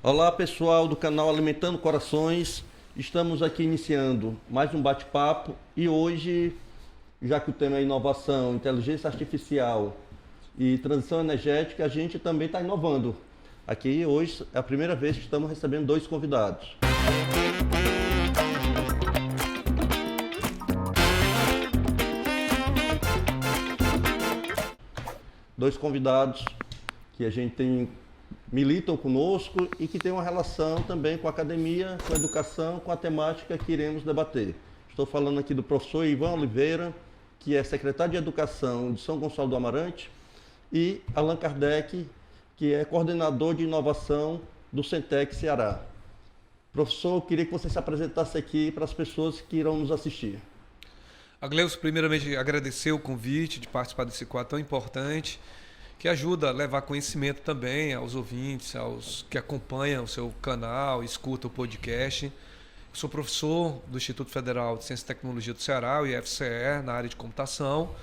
Olá pessoal do canal Alimentando Corações, estamos aqui iniciando mais um bate-papo e hoje, já que o tema é inovação, inteligência artificial e transição energética, a gente também está inovando. Aqui hoje é a primeira vez que estamos recebendo dois convidados. Dois convidados que a gente militam conosco e que tem uma relação também com a academia, com a educação, com a temática que iremos debater. Estou falando aqui do professor Ivan Oliveira, que é secretário de Educação de São Gonçalo do Amarante, e Allan Kardec, que é coordenador de inovação do Centec Ceará. Professor, eu queria que você se apresentasse aqui para as pessoas que irão nos assistir. Agleus, primeiramente agradecer o convite de participar desse quadro tão importante, que ajuda a levar conhecimento também aos ouvintes, aos que acompanham o seu canal, escutam o podcast. Eu sou professor do Instituto Federal de Ciência e Tecnologia do Ceará, o IFCE, na área de computação,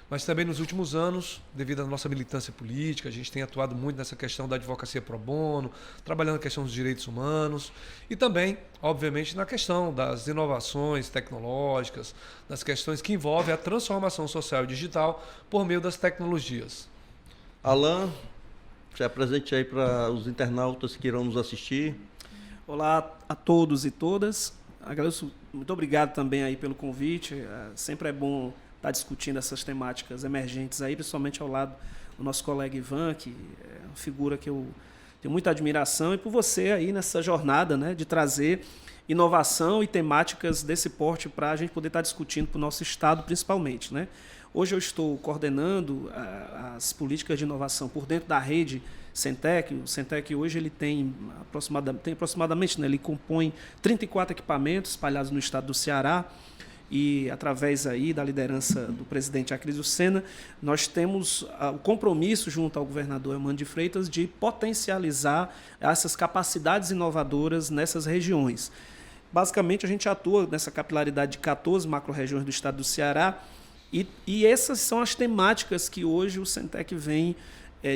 mas também nos últimos anos, devido à nossa militância política, a gente tem atuado muito nessa questão da advocacia pro bono, trabalhando na questão dos direitos humanos e também, obviamente, na questão das inovações tecnológicas, das questões que envolvem a transformação social e digital por meio das tecnologias. Allan, se apresente aí para os internautas que irão nos assistir. Olá a todos e todas. Agradeço, muito obrigado também aí pelo convite. Sempre é bom estar discutindo essas temáticas emergentes aí, principalmente ao lado do nosso colega Ivan, que é uma figura que eu tenho muita admiração, e por você aí nessa jornada, né, de trazer inovação e temáticas desse porte para a gente poder estar discutindo para o nosso estado principalmente, né? Hoje eu estou coordenando as políticas de inovação por dentro da rede Centec. O Centec hoje ele tem aproximadamente, né, ele compõe 34 equipamentos espalhados no estado do Ceará, e através aí da liderança do presidente Acrisio Sena, nós temos o compromisso junto ao governador Eumano de Freitas de potencializar essas capacidades inovadoras nessas regiões. Basicamente, a gente atua nessa capilaridade de 14 macro-regiões do estado do Ceará, e essas são as temáticas que hoje o Centec vem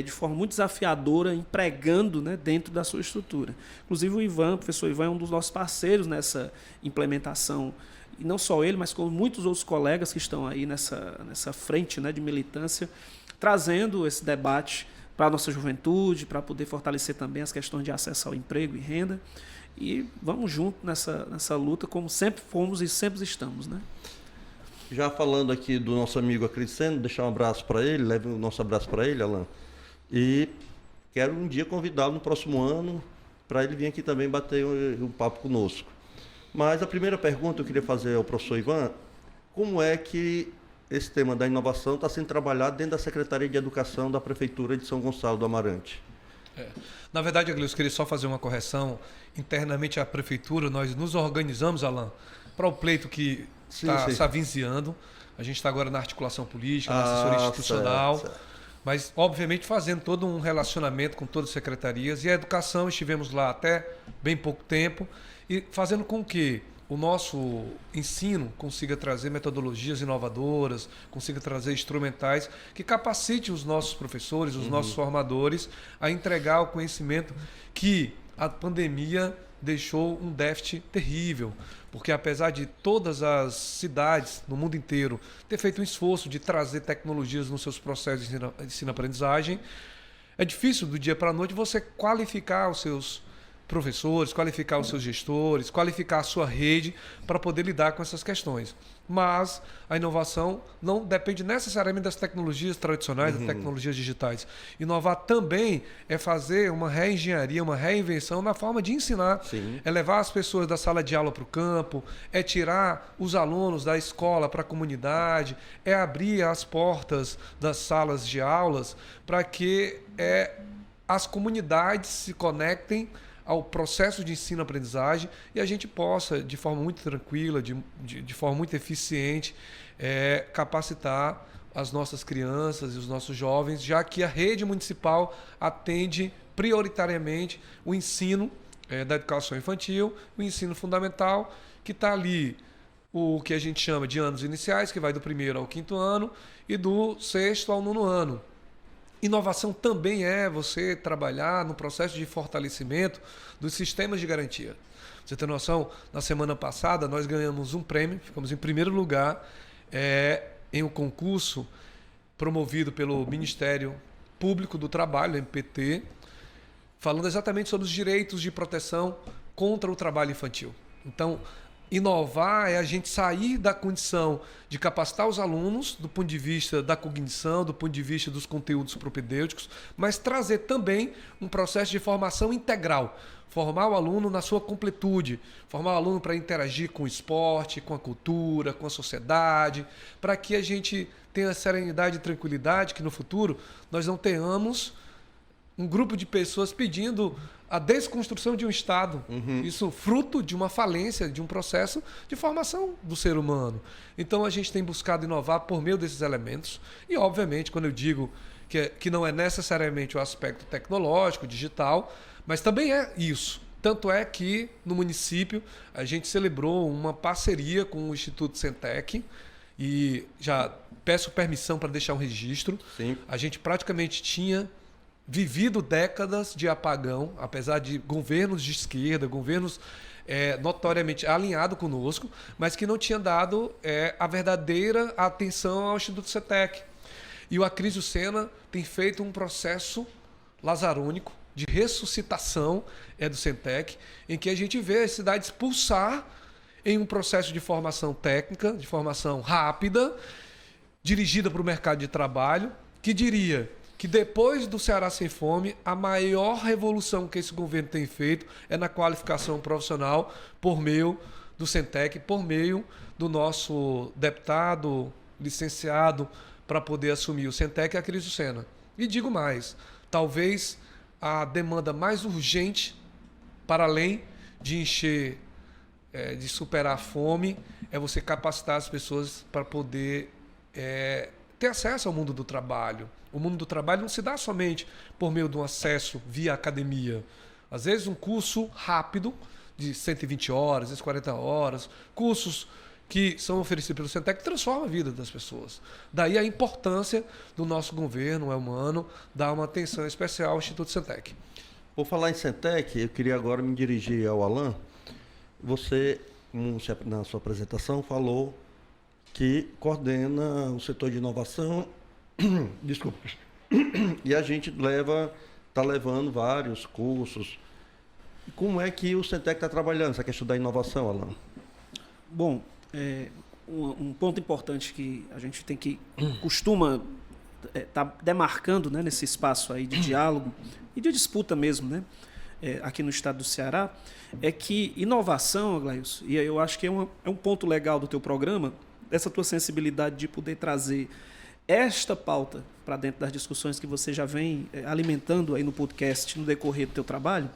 de forma muito desafiadora empregando, né, dentro da sua estrutura. Inclusive o professor Ivan é um dos nossos parceiros nessa implementação, e não só ele, mas como muitos outros colegas que estão aí nessa frente, né, de militância, trazendo esse debate para a nossa juventude, para poder fortalecer também as questões de acesso ao emprego e renda. E vamos junto nessa luta, como sempre fomos e sempre estamos, né? Já falando aqui do nosso amigo Acrisio Sena, deixar um abraço para ele, leve o nosso abraço para ele, Allan. E quero um dia convidá-lo no próximo ano para ele vir aqui também bater um papo conosco. Mas a primeira pergunta eu queria fazer ao professor Ivan: como é que esse tema da inovação está sendo trabalhado dentro da Secretaria de Educação da Prefeitura de São Gonçalo do Amarante? Na verdade, Aglilson, eu queria só fazer uma correção. Internamente, a Prefeitura, nós nos organizamos, Allan, para o pleito que está se avizinhando. A gente está agora na articulação política, na assessoria institucional, certo. Mas, obviamente, fazendo todo um relacionamento com todas as secretarias. E a educação, estivemos lá até bem pouco tempo, e fazendo com que o nosso ensino consiga trazer metodologias inovadoras, consiga trazer instrumentais que capacite os nossos professores, os nossos formadores a entregar o conhecimento que a pandemia deixou um déficit terrível. Porque apesar de todas as cidades no mundo inteiro ter feito um esforço de trazer tecnologias nos seus processos de ensino-aprendizagem, é difícil do dia para a noite você qualificar os seus professores, qualificar os seus gestores, qualificar a sua rede para poder lidar com essas questões. Mas a inovação não depende necessariamente das tecnologias tradicionais, das tecnologias digitais. Inovar também é fazer uma reengenharia, uma reinvenção na forma de ensinar. Sim. É levar as pessoas da sala de aula para o campo, é tirar os alunos da escola para a comunidade, é abrir as portas das salas de aulas para que as comunidades se conectem ao processo de ensino-aprendizagem e a gente possa, de forma muito tranquila, de forma muito eficiente, capacitar as nossas crianças e os nossos jovens, já que a rede municipal atende prioritariamente o ensino da educação infantil, o ensino fundamental, que está ali o que a gente chama de anos iniciais, que vai do 1º ao 5º ano, e do 6º ao 9º ano. inovação também é você trabalhar no processo de fortalecimento dos sistemas de garantia. Você tem noção, na semana passada nós ganhamos um prêmio, ficamos em primeiro lugar em um concurso promovido pelo Ministério Público do Trabalho, MPT, falando exatamente sobre os direitos de proteção contra o trabalho infantil. Então, inovar é a gente sair da condição de capacitar os alunos do ponto de vista da cognição, do ponto de vista dos conteúdos propedêuticos, mas trazer também um processo de formação integral. Formar o aluno na sua completude, formar o aluno para interagir com o esporte, com a cultura, com a sociedade, para que a gente tenha serenidade e tranquilidade, que no futuro nós não tenhamos um grupo de pessoas pedindo a desconstrução de um Estado. Isso fruto de uma falência, de um processo de formação do ser humano. Então a gente tem buscado inovar por meio desses elementos e, obviamente, quando eu digo que não é necessariamente o aspecto tecnológico, digital, mas também é isso. Tanto é que no município a gente celebrou uma parceria com o Instituto Centec e já peço permissão para deixar um registro. Sim. A gente praticamente tinha vivido décadas de apagão, apesar de governos de esquerda, governos notoriamente alinhados conosco, mas que não tinha dado a verdadeira atenção ao Instituto CETEC. E o Acrisio Sena tem feito um processo lazarônico de ressuscitação do CETEC, em que a gente vê as cidades pulsar em um processo de formação técnica, de formação rápida, dirigida para o mercado de trabalho, que diria que depois do Ceará Sem Fome, a maior revolução que esse governo tem feito é na qualificação profissional por meio do CETEC, por meio do nosso deputado licenciado para poder assumir o CETEC, Acrisio Sena. E digo mais, talvez a demanda mais urgente, para além de encher, de superar a fome, é você capacitar as pessoas para poder ter acesso ao mundo do trabalho. O mundo do trabalho não se dá somente por meio de um acesso via academia. Às vezes um curso rápido, de 120 horas, às vezes 40 horas, cursos que são oferecidos pelo CETEC, transforma a vida das pessoas. Daí a importância do nosso governo, humano, dar uma atenção especial ao Instituto CETEC. Por falar em CETEC, eu queria agora me dirigir ao Alan. Você, na sua apresentação, falou que coordena o setor de inovação. Desculpa. E a gente está levando vários cursos. Como é que o CETEC está trabalhando essa questão da inovação, Alan? Bom, um ponto importante que a gente costuma estar demarcando, né, nesse espaço aí de diálogo e de disputa mesmo, né, aqui no estado do Ceará, é que inovação, Aglailson, e eu acho que é um ponto legal do teu programa, essa tua sensibilidade de poder trazer esta pauta para dentro das discussões que você já vem alimentando aí no podcast no decorrer do teu trabalho.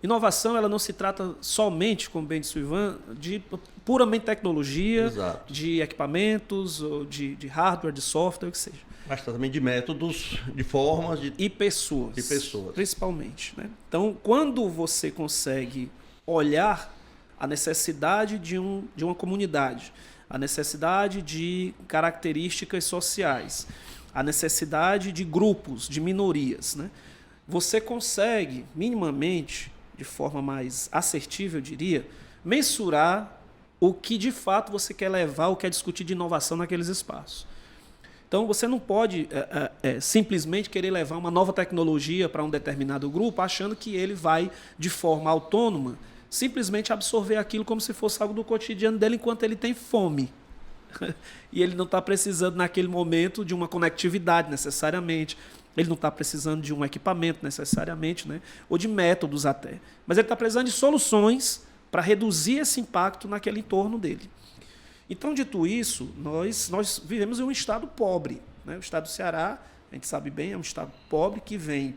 Inovação, ela não se trata somente, como bem disse o Ivan, de puramente tecnologia, Exato. De equipamentos, ou de hardware, de software, o que seja. Mas também de métodos, de formas e pessoas. E pessoas. Principalmente, né? Então, quando você consegue olhar a necessidade de uma comunidade, a necessidade de características sociais, a necessidade de grupos, de minorias, né? Você consegue, minimamente, de forma mais assertiva, eu diria, mensurar o que de fato você quer levar, ou quer discutir de inovação naqueles espaços. Então, você não pode simplesmente querer levar uma nova tecnologia para um determinado grupo, achando que ele vai, de forma autônoma, simplesmente absorver aquilo como se fosse algo do cotidiano dele enquanto ele tem fome. E ele não está precisando, naquele momento, de uma conectividade necessariamente. Ele não está precisando de um equipamento necessariamente, né? Ou de métodos até. Mas ele está precisando de soluções para reduzir esse impacto naquele entorno dele. Então, dito isso, nós vivemos em um estado pobre, né? O estado do Ceará, a gente sabe bem, é um estado pobre que vem,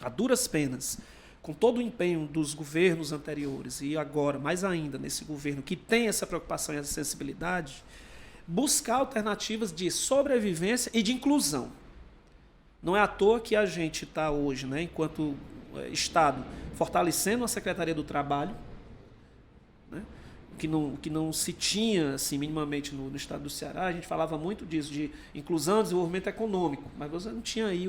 a duras penas, com todo o empenho dos governos anteriores e agora, mais ainda, nesse governo que tem essa preocupação e essa sensibilidade, buscar alternativas de sobrevivência e de inclusão. Não é à toa que a gente está hoje, né, enquanto Estado, fortalecendo a Secretaria do Trabalho, né, que não se tinha assim, minimamente no estado do Ceará. A gente falava muito disso, de inclusão e desenvolvimento econômico, mas você não tinha aí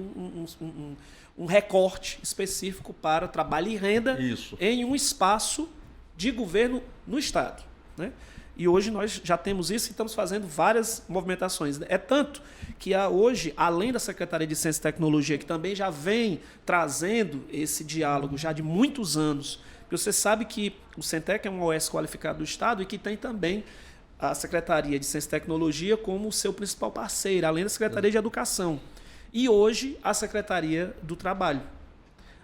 um recorte específico para trabalho e renda em um espaço de governo no estado, né? E hoje nós já temos isso e estamos fazendo várias movimentações. É tanto que hoje, além da Secretaria de Ciência e Tecnologia, que também já vem trazendo esse diálogo já de muitos anos, porque você sabe que o Centec é um OS qualificado do Estado e que tem também a Secretaria de Ciência e Tecnologia como seu principal parceiro, além da Secretaria de Educação. E hoje a Secretaria do Trabalho.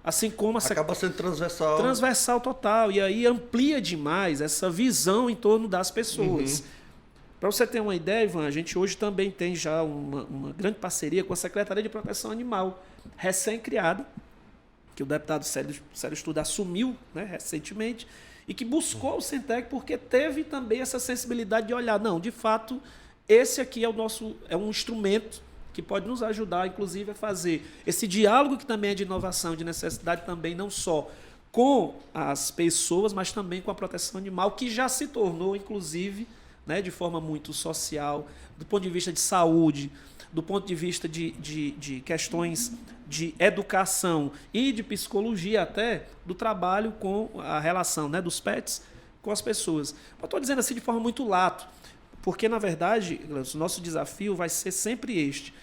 Assim como acaba sendo transversal. Transversal total. E aí amplia demais essa visão em torno das pessoas. Para você ter uma ideia, Ivan, a gente hoje também tem já uma grande parceria com a Secretaria de Proteção Animal, recém-criada, que o deputado Célio Studa assumiu, né, recentemente, e que buscou o Centec porque teve também essa sensibilidade de olhar, não, de fato, esse aqui é um instrumento que pode nos ajudar, inclusive, a fazer esse diálogo que também é de inovação, de necessidade também, não só com as pessoas, mas também com a proteção animal, que já se tornou, inclusive, né, de forma muito social, do ponto de vista de saúde, do ponto de vista de questões de educação e de psicologia até, do trabalho com a relação, né, dos pets com as pessoas. Eu estou dizendo assim de forma muito lato, porque, na verdade, o nosso desafio vai ser sempre este.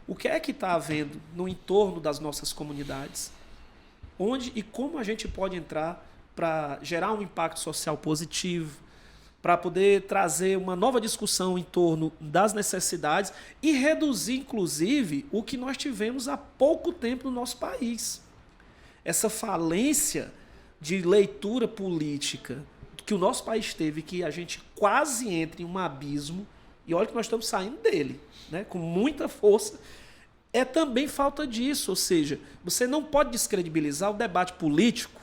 O que é que está havendo no entorno das nossas comunidades? Onde e como a gente pode entrar para gerar um impacto social positivo, para poder trazer uma nova discussão em torno das necessidades e reduzir, inclusive, o que nós tivemos há pouco tempo no nosso país. Essa falência de leitura política que o nosso país teve, que a gente quase entra em um abismo, e olha que nós estamos saindo dele, né, com muita força, é também falta disso. Ou seja, você não pode descredibilizar o debate político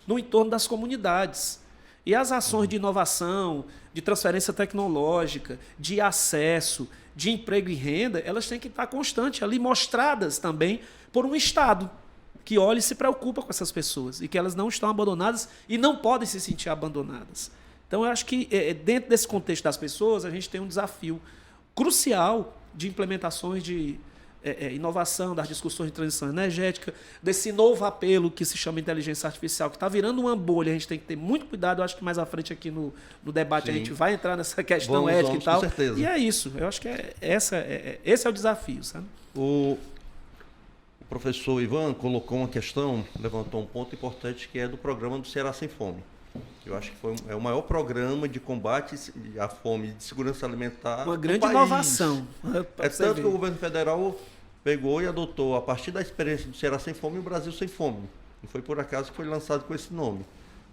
no entorno das comunidades. E as ações de inovação, de transferência tecnológica, de acesso, de emprego e renda, elas têm que estar constantes ali, mostradas também por um Estado que olha e se preocupa com essas pessoas e que elas não estão abandonadas e não podem se sentir abandonadas. Então, eu acho que dentro desse contexto das pessoas, a gente tem um desafio crucial de implementações de inovação, das discussões de transição energética, desse novo apelo que se chama inteligência artificial, que está virando uma bolha. A gente tem que ter muito cuidado. Eu acho que mais à frente aqui no debate, sim, a gente vai entrar nessa questão ética e tal. Com certeza. E é isso. Eu acho que esse é o desafio, sabe? O professor Ivan colocou uma questão, levantou um ponto importante, que é do programa do Ceará Sem Fome. Eu acho que é o maior programa de combate à fome e de segurança alimentar. Uma grande inovação. É tanto que o governo federal pegou e adotou, a partir da experiência do Ceará Sem Fome, o Brasil Sem Fome. Não foi por acaso que foi lançado com esse nome.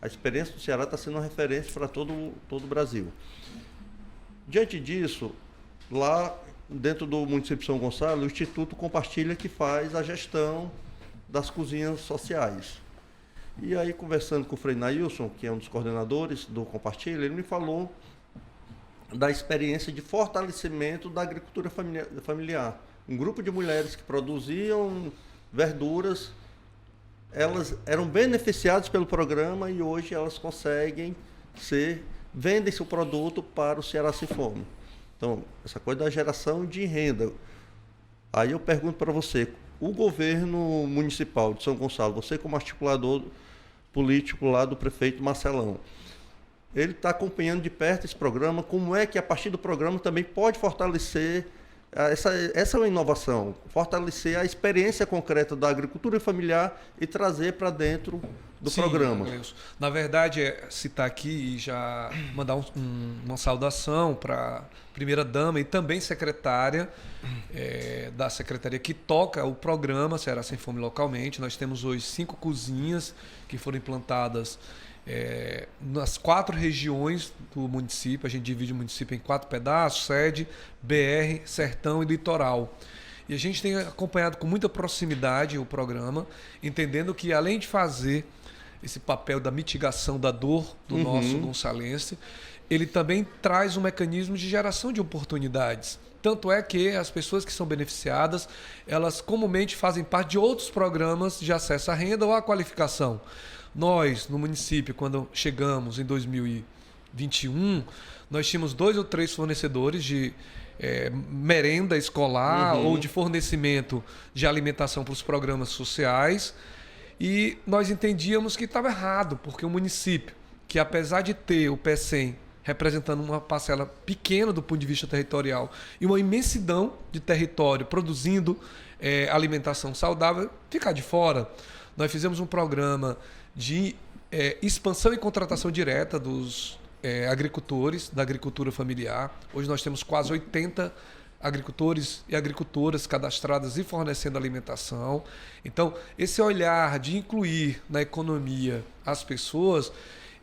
A experiência do Ceará está sendo uma referência para todo o Brasil. Diante disso, lá dentro do município de São Gonçalo, o Instituto Compartilha, que faz a gestão das cozinhas sociais. E aí, conversando com o Frei Nailson, que é um dos coordenadores do Compartilha, ele me falou da experiência de fortalecimento da agricultura familiar. Um grupo de mulheres que produziam verduras, elas eram beneficiadas pelo programa e hoje elas conseguem vendem seu produto para o Ceará Sem Fome. Então, essa coisa da geração de renda. Aí eu pergunto para você, o governo municipal de São Gonçalo, você como articulador político lá do prefeito Marcelão, ele está acompanhando de perto esse programa, como é que a partir do programa também pode fortalecer, essa é uma inovação, fortalecer a experiência concreta da agricultura familiar e trazer para dentro do programa. Gleison. Na verdade, citar aqui e já mandar uma saudação para a primeira-dama e também secretária da secretaria que toca o programa Ceará Sem Fome localmente. Nós temos hoje 5 cozinhas que foram implantadas nas 4 regiões do município. A gente divide o município em 4 pedaços: sede, BR, sertão e litoral. E a gente tem acompanhado com muita proximidade o programa, entendendo que, além de fazer esse papel da mitigação da dor do nosso gonçalense, ele também traz um mecanismo de geração de oportunidades. Tanto é que as pessoas que são beneficiadas, elas comumente fazem parte de outros programas de acesso à renda ou à qualificação. Nós, no município, quando chegamos em 2000 2021, nós tínhamos 2 ou 3 fornecedores de merenda escolar ou de fornecimento de alimentação para os programas sociais, e nós entendíamos que estava errado, porque o município, que apesar de ter o PECEM representando uma parcela pequena do ponto de vista territorial e uma imensidão de território produzindo alimentação saudável, ficar de fora. Nós fizemos um programa de expansão e contratação direta dos agricultores, da agricultura familiar. Hoje nós temos quase 80 agricultores e agricultoras cadastradas e fornecendo alimentação. Então, esse olhar de incluir na economia as pessoas,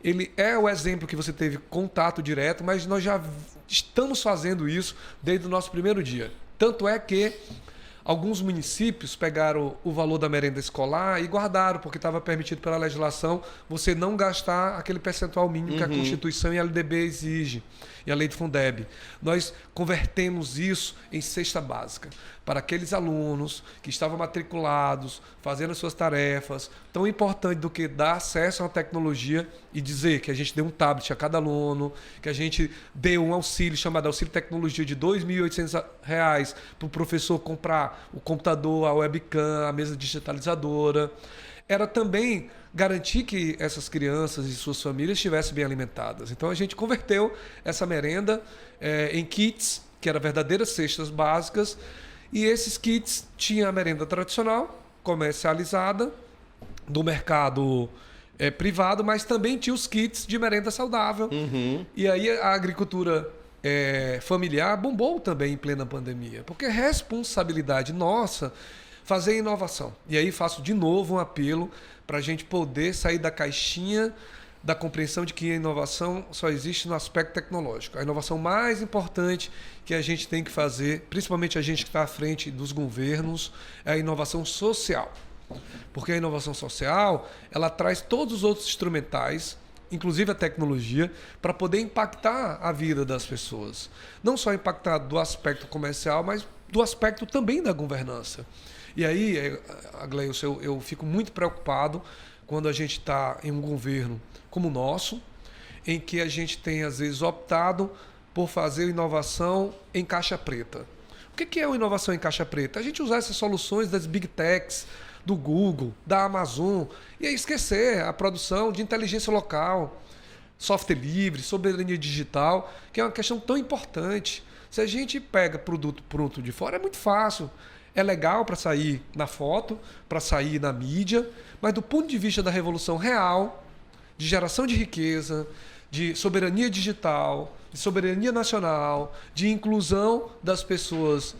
ele é o exemplo que você teve contato direto, mas nós já estamos fazendo isso desde o nosso primeiro dia. Tanto é que alguns municípios pegaram o valor da merenda escolar e guardaram, porque estava permitido pela legislação você não gastar aquele percentual mínimo que a Constituição e a LDB exige, e a lei do Fundeb. Nós convertemos isso em cesta básica para aqueles alunos que estavam matriculados, fazendo as suas tarefas. Tão importante do que dar acesso à tecnologia e dizer que a gente deu um tablet a cada aluno, que a gente deu um auxílio chamado Auxílio Tecnologia de R$ 2.800 para o professor comprar o computador, a webcam, a mesa digitalizadora. Era também garantir que essas crianças e suas famílias estivessem bem alimentadas. Então a gente converteu essa merenda em kits, que eram verdadeiras cestas básicas, e esses kits tinham a merenda tradicional, comercializada, do mercado privado, mas também tinha os kits de merenda saudável. E aí a agricultura familiar bombou também em plena pandemia, porque é responsabilidade nossa fazer inovação. E aí faço de novo um apelo para a gente poder sair da caixinha da compreensão de que a inovação só existe no aspecto tecnológico. A inovação mais importante que a gente tem que fazer, principalmente a gente que está à frente dos governos, é a inovação social. Porque a inovação social, ela traz todos os outros instrumentais, inclusive a tecnologia, para poder impactar a vida das pessoas. Não só impactar do aspecto comercial, mas do aspecto também da governança. E aí, Agleilson, eu fico muito preocupado quando a gente está em um governo como o nosso, em que a gente tem, às vezes, optado por fazer inovação em caixa preta. O que é uma inovação em caixa preta? A gente usar essas soluções das Big Techs, do Google, da Amazon, e aí esquecer a produção de inteligência local, software livre, soberania digital, que é uma questão tão importante. Se a gente pega produto pronto de fora, é muito fácil. É legal para sair na foto, para sair na mídia, mas do ponto de vista da revolução real, de geração de riqueza, de soberania digital, de soberania nacional, de inclusão das pessoas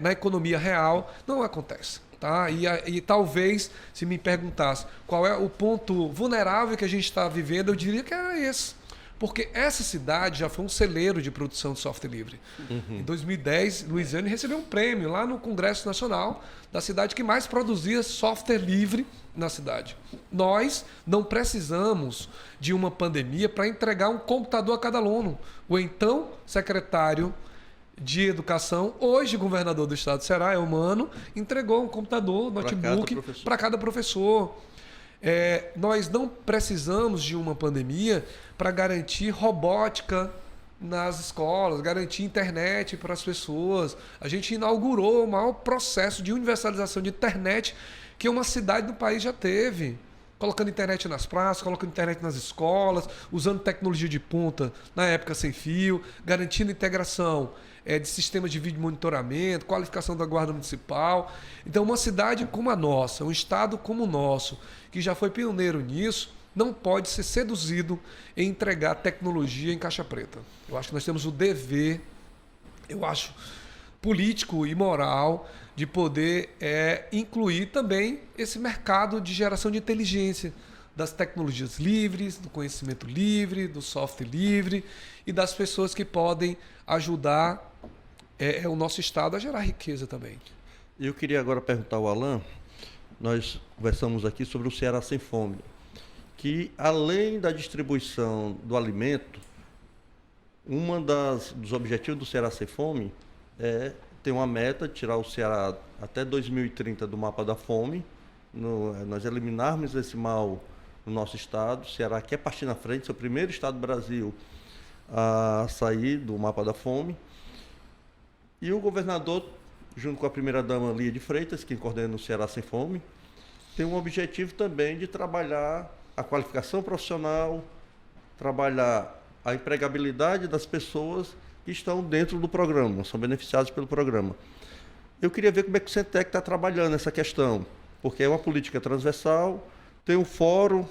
na economia real, não acontece. Tá? E talvez, se me perguntasse qual é o ponto vulnerável que a gente está vivendo, eu diria que era esse. Porque essa cidade já foi um celeiro de produção de software livre. Em 2010, Luiziane recebeu um prêmio lá no Congresso Nacional da cidade que mais produzia software livre na cidade. Nós não precisamos de uma pandemia para entregar um computador a cada aluno. O então secretário de Educação, hoje governador do estado do Ceará, é humano, entregou um computador, notebook para cada professor. Nós não precisamos de uma pandemia para garantir robótica nas escolas, garantir internet para as pessoas. A gente inaugurou o maior processo de universalização de internet que uma cidade do país já teve. Colocando internet nas praças, colocando internet nas escolas, usando tecnologia de ponta na época sem fio, garantindo integração de sistemas de vídeo monitoramento, qualificação da Guarda Municipal. Então, uma cidade como a nossa, um estado como o nosso, que já foi pioneiro nisso, não pode ser seduzido em entregar tecnologia em caixa preta. Eu acho que nós temos o dever, político e moral, de poder incluir também esse mercado de geração de inteligência, das tecnologias livres, do conhecimento livre, do software livre e das pessoas que podem ajudar o nosso estado a gerar riqueza também. Eu queria agora perguntar ao Alan, nós conversamos aqui sobre o Ceará Sem Fome, que além da distribuição do alimento, dos objetivos do Ceará Sem Fome é ter uma meta de tirar o Ceará até 2030 do mapa da fome, nós eliminarmos esse mal no nosso estado. O Ceará quer partir na frente, é o primeiro estado do Brasil a sair do mapa da fome. E o governador, junto com a primeira-dama Lia de Freitas, que coordena o Ceará Sem Fome, tem um objetivo também de trabalhar a qualificação profissional, trabalhar a empregabilidade das pessoas que estão dentro do programa, são beneficiados pelo programa. Eu queria ver como é que o Centec está trabalhando essa questão, porque é uma política transversal, tem um fórum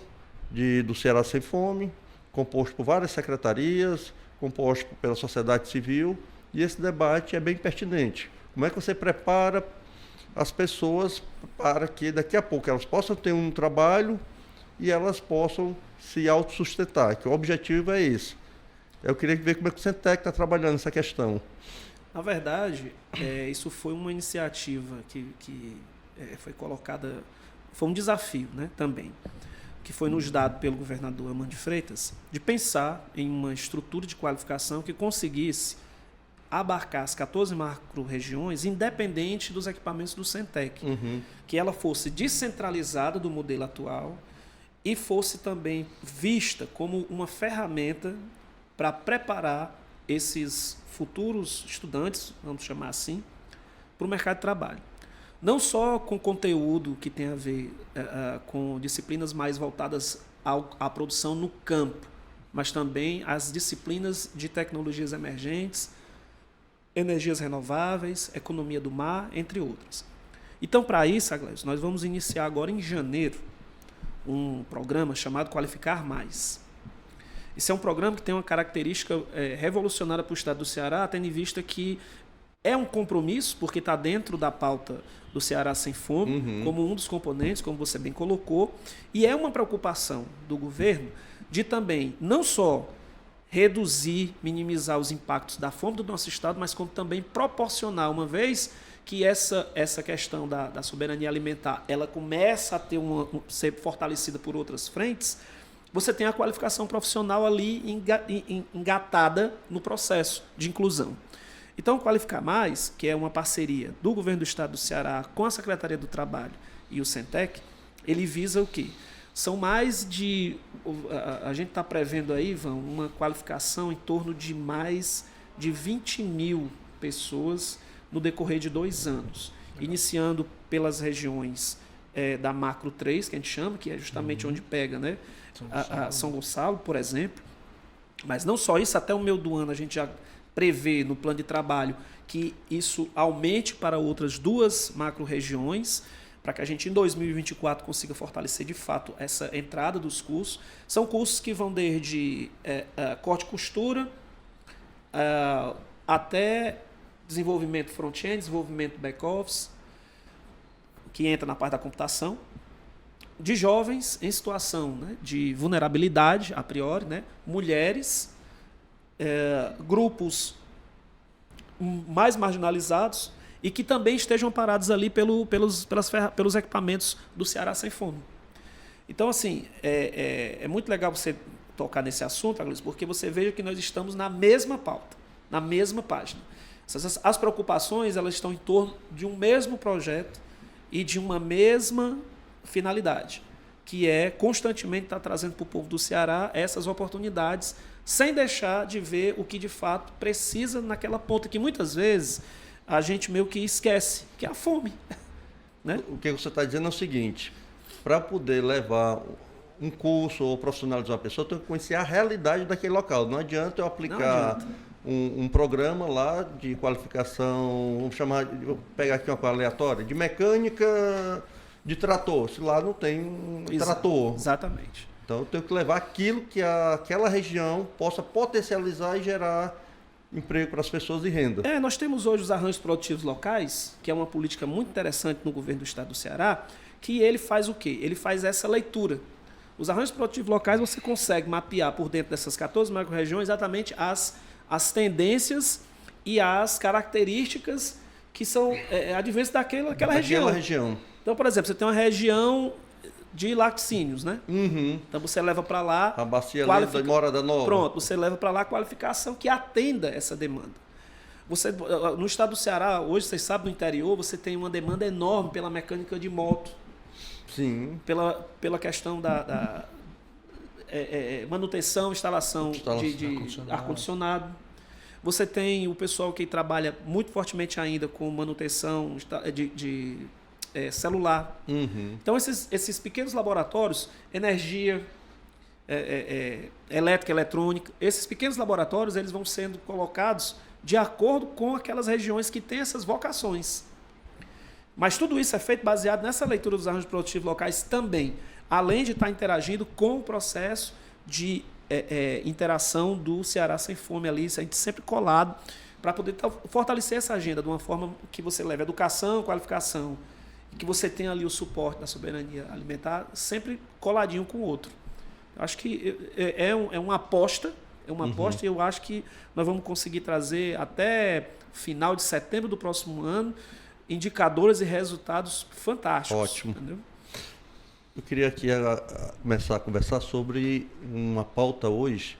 do Ceará Sem Fome, composto por várias secretarias, composto pela sociedade civil, e esse debate é bem pertinente. Como é que você prepara as pessoas para que daqui a pouco elas possam ter um trabalho e elas possam se autossustentar, que o objetivo é esse. Eu queria ver como é que o Centec está trabalhando essa questão. Na verdade, isso foi uma iniciativa que foi colocada, foi um desafio, né, também, que foi nos dado pelo governador Armando de Freitas, de pensar em uma estrutura de qualificação que conseguisse abarcar as 14 macro-regiões, independente dos equipamentos do Centec, que ela fosse descentralizada do modelo atual e fosse também vista como uma ferramenta para preparar esses futuros estudantes, vamos chamar assim, para o mercado de trabalho. Não só com conteúdo que tem a ver com disciplinas mais voltadas à produção no campo, mas também as disciplinas de tecnologias emergentes, energias renováveis, economia do mar, entre outras. Então, para isso, Aglaíus, nós vamos iniciar agora em janeiro um programa chamado Qualificar Mais. Esse é um programa que tem uma característica revolucionária para o estado do Ceará, tendo em vista que é um compromisso, porque está dentro da pauta do Ceará Sem Fome, como um dos componentes, como você bem colocou, e é uma preocupação do governo de também não só reduzir, minimizar os impactos da fome do nosso estado, mas como também proporcionar, uma vez que essa questão da soberania alimentar ela começa a ter ser fortalecida por outras frentes, você tem a qualificação profissional ali engatada no processo de inclusão. Então, Qualificar Mais, que é uma parceria do governo do estado do Ceará com a Secretaria do Trabalho e o Centec, ele visa o quê? São mais de... A gente está prevendo aí, Ivan, uma qualificação em torno de mais de 20 mil pessoas no decorrer de 2 anos. Legal. Iniciando pelas regiões da Macro 3, que a gente chama, que é justamente onde pega, né? São Gonçalo, por exemplo. Mas não só isso, até o meio do ano a gente já prevê no plano de trabalho que isso aumente para outras 2 macro-regiões, para que a gente em 2024 consiga fortalecer de fato essa entrada dos cursos. São cursos que vão desde corte e costura até desenvolvimento front-end, desenvolvimento back-office, que entra na parte da computação, de jovens em situação, né, de vulnerabilidade, a priori, né, mulheres, grupos mais marginalizados e que também estejam parados ali pelos equipamentos do Ceará Sem Fome. Então, assim, é muito legal você tocar nesse assunto, Aglaíus, porque você veja que nós estamos na mesma pauta, na mesma página. As preocupações elas estão em torno de um mesmo projeto e de uma mesma finalidade, que é constantemente estar trazendo para o povo do Ceará essas oportunidades, sem deixar de ver o que de fato precisa naquela ponta que muitas vezes a gente meio que esquece, que é a fome. Né? O que você está dizendo é o seguinte: para poder levar um curso ou profissionalizar uma pessoa, tem que conhecer a realidade daquele local. Não adianta eu aplicar um programa lá de qualificação, vou pegar aqui uma coisa aleatória, de mecânica de trator, se lá não tem trator. Exatamente. Então eu tenho que levar aquilo que aquela região possa potencializar e gerar emprego para as pessoas e renda. Nós temos hoje os arranjos produtivos locais, que é uma política muito interessante no governo do estado do Ceará, que ele faz o quê? Ele faz essa leitura. Os arranjos produtivos locais você consegue mapear por dentro dessas 14 macro-regiões exatamente as tendências e as características que são adversas daquela região. Então, por exemplo, você tem uma região de laticínios, né? Então você leva para lá... A bacia ali da Morada Nova. Pronto, você leva para lá a qualificação que atenda essa demanda. No estado do Ceará, hoje, vocês sabem, no interior, você tem uma demanda enorme pela mecânica de moto. Sim. Pela questão manutenção, instalação de ar-condicionado. Você tem o pessoal que trabalha muito fortemente ainda com manutenção de celular. Então, esses pequenos laboratórios, energia, elétrica, eletrônica, esses pequenos laboratórios eles vão sendo colocados de acordo com aquelas regiões que têm essas vocações. Mas tudo isso é feito baseado nessa leitura dos arranjos produtivos locais também, além de estar interagindo com o processo de interação do Ceará Sem Fome ali, a gente sempre colado, para poder fortalecer essa agenda de uma forma que você leve educação, qualificação, e que você tenha ali o suporte da soberania alimentar, sempre coladinho com o outro. Eu acho que é uma aposta, e eu acho que nós vamos conseguir trazer até final de setembro do próximo ano indicadores e resultados fantásticos. Ótimo. Entendeu? Eu queria aqui começar a conversar sobre uma pauta hoje,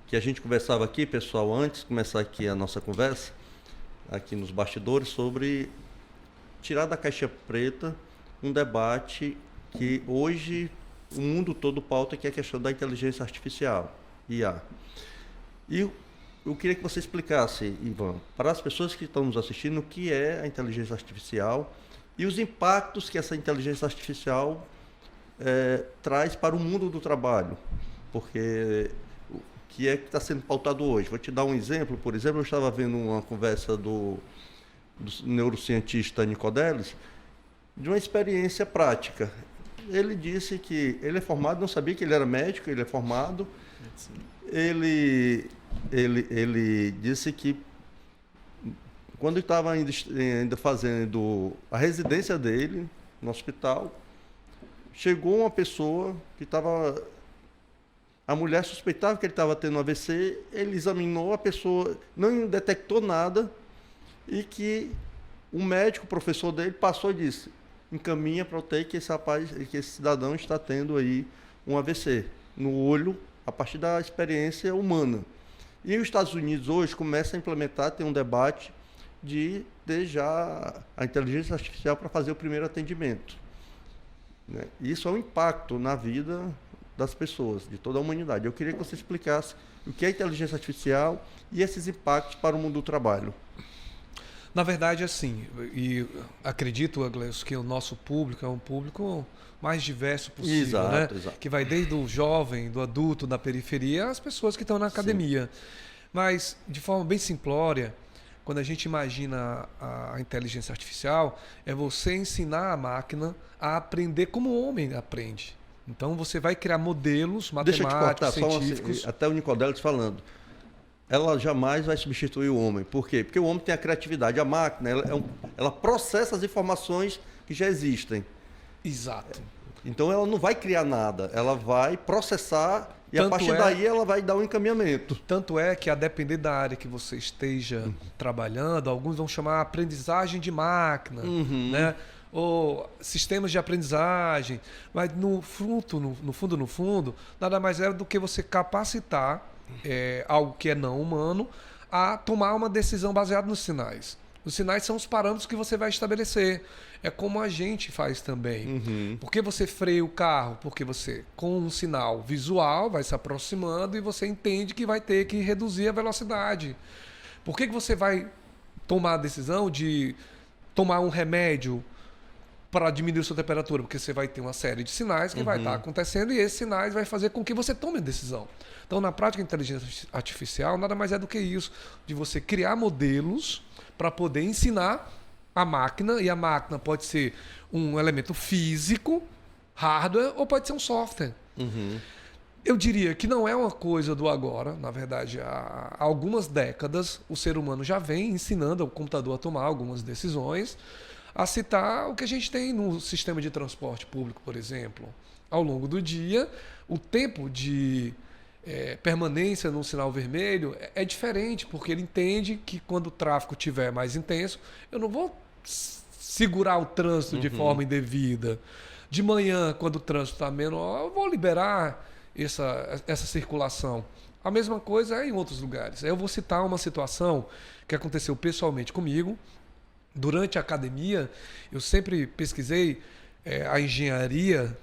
que a gente conversava aqui, pessoal, antes de começar aqui a nossa conversa, aqui nos bastidores, sobre tirar da caixa preta um debate que hoje o mundo todo pauta, que é a questão da inteligência artificial, IA. E eu queria que você explicasse, Ivan, para as pessoas que estão nos assistindo, o que é a inteligência artificial e os impactos que essa inteligência artificial traz para o mundo do trabalho, porque o que é que está sendo pautado hoje? Vou te dar um exemplo. Por exemplo, eu estava vendo uma conversa do neurocientista Nicodelis, de uma experiência prática. Ele disse que ele é formado, não sabia que ele era médico, ele é formado. Ele disse que quando estava ainda fazendo a residência dele no hospital, chegou uma pessoa que estava... A mulher suspeitava que ele estava tendo um AVC, ele examinou, a pessoa não detectou nada, e que o médico, o professor dele, passou e disse: encaminha para o UTI que esse cidadão está tendo aí um AVC no olho, a partir da experiência humana. E os Estados Unidos hoje começa a implementar, tem um debate de ter já a inteligência artificial para fazer o primeiro atendimento. Isso é um impacto na vida das pessoas, de toda a humanidade. Eu queria que você explicasse o que é inteligência artificial e esses impactos para o mundo do trabalho. Na verdade, assim, e acredito, Agleus, que o nosso público é um público mais diverso possível, exato, né? Exato. Que vai desde o jovem, do adulto, da periferia, às pessoas que estão na academia. Sim. Mas, de forma bem simplória, quando a gente imagina a inteligência artificial, é você ensinar a máquina a aprender como o homem aprende. Então, você vai criar modelos matemáticos, científicos... Até o Nicodelis falando. Ela jamais vai substituir o homem. Por quê? Porque o homem tem a criatividade. A máquina, ela processa as informações que já existem. Exato. Então, ela não vai criar nada. Ela vai processar e, a partir daí, ela vai dar um encaminhamento. Tanto é que, a depender da área que você esteja trabalhando, alguns vão chamar aprendizagem de máquina, né? Ou sistemas de aprendizagem. Mas, no fundo, nada mais é do que você capacitar algo que é não humano a tomar uma decisão baseada nos sinais. Os sinais são os parâmetros que você vai estabelecer. É como a gente faz também. Por que você freia o carro? Porque você, com um sinal visual, vai se aproximando e você entende que vai ter que reduzir a velocidade. Por que você vai tomar a decisão de tomar um remédio para diminuir a sua temperatura? Porque você vai ter uma série de sinais que vai estar acontecendo e esses sinais vai fazer com que você tome a decisão. Então, na prática, a inteligência artificial nada mais é do que isso, de você criar modelos para poder ensinar a máquina, e a máquina pode ser um elemento físico, hardware, ou pode ser um software. Eu diria que não é uma coisa do agora. Na verdade, há algumas décadas, o ser humano já vem ensinando o computador a tomar algumas decisões, a citar o que a gente tem no sistema de transporte público, por exemplo. Ao longo do dia, o tempo de permanência num sinal vermelho é diferente, porque ele entende que quando o tráfego estiver mais intenso, eu não vou segurar o trânsito de forma indevida. De manhã, quando o trânsito está menor, eu vou liberar essa circulação. A mesma coisa é em outros lugares. Eu vou citar uma situação que aconteceu pessoalmente comigo. Durante a academia, eu sempre pesquisei a engenharia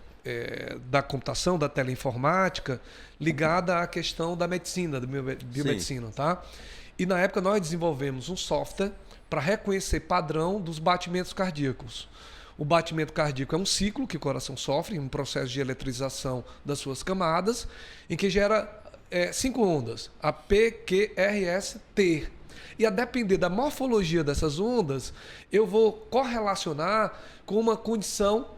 da computação, da teleinformática, ligada à questão da medicina, da biomedicina, tá? E na época nós desenvolvemos um software para reconhecer padrão dos batimentos cardíacos. O batimento cardíaco é um ciclo que o coração sofre, um processo de eletrização das suas camadas, em que gera 5 ondas, a P, Q, R, S, T. E a depender da morfologia dessas ondas, eu vou correlacionar com uma condição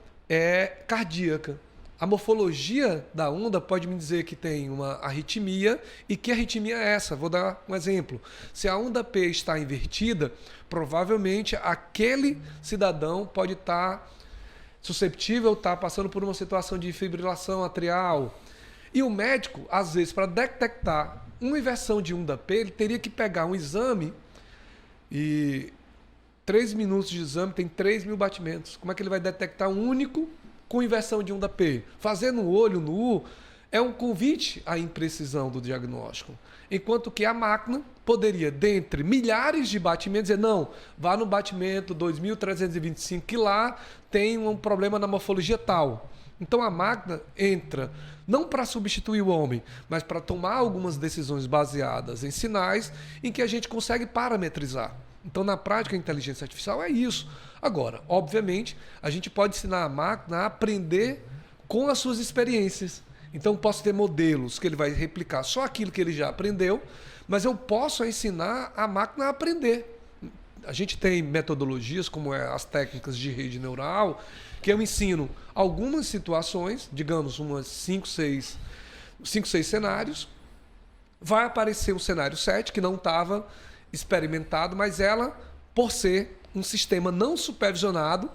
cardíaca. A morfologia da onda pode me dizer que tem uma arritmia. E que arritmia é essa? Vou dar um exemplo. Se a onda P está invertida, provavelmente aquele cidadão pode estar susceptível, estar passando por uma situação de fibrilação atrial. E o médico, às vezes, para detectar uma inversão de onda P, ele teria que pegar um exame e 3 minutos de exame tem 3.000 batimentos. Como é que ele vai detectar um único com inversão de onda P? Fazer no olho nu é um convite à imprecisão do diagnóstico. Enquanto que a máquina poderia, dentre milhares de batimentos, dizer, não, vá no batimento 2.325, que lá tem um problema na morfologia tal. Então a máquina entra não para substituir o homem, mas para tomar algumas decisões baseadas em sinais em que a gente consegue parametrizar. Então, na prática, a inteligência artificial é isso. Agora, obviamente, a gente pode ensinar a máquina a aprender com as suas experiências. Então, posso ter modelos que ele vai replicar só aquilo que ele já aprendeu, mas eu posso ensinar a máquina a aprender. A gente tem metodologias, como as técnicas de rede neural, que eu ensino algumas situações, digamos, umas 5, 6 cenários. Vai aparecer um cenário 7, que não estava experimentado, mas ela, por ser um sistema não supervisionado,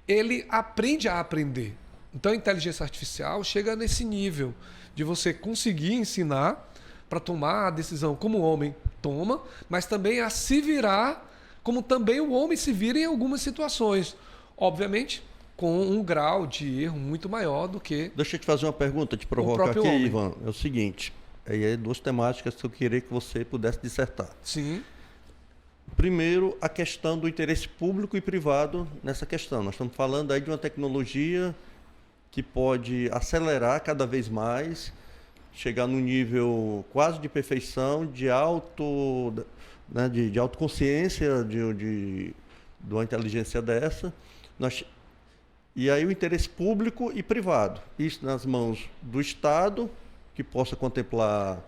ele aprende a aprender. Então a inteligência artificial chega nesse nível de você conseguir ensinar para tomar a decisão como o homem toma, mas também a se virar como também o homem se vira em algumas situações. Obviamente, com um grau de erro muito maior do que... Deixa eu te fazer uma pergunta, te provocar aqui, homem. Ivan. É o seguinte, aí 2 temáticas que eu queria que você pudesse dissertar. Sim. Primeiro, a questão do interesse público e privado nessa questão. Nós estamos falando aí de uma tecnologia que pode acelerar cada vez mais, chegar num nível quase de perfeição, de autoconsciência de uma inteligência dessa. E aí o interesse público e privado. Isso nas mãos do Estado, que possa contemplar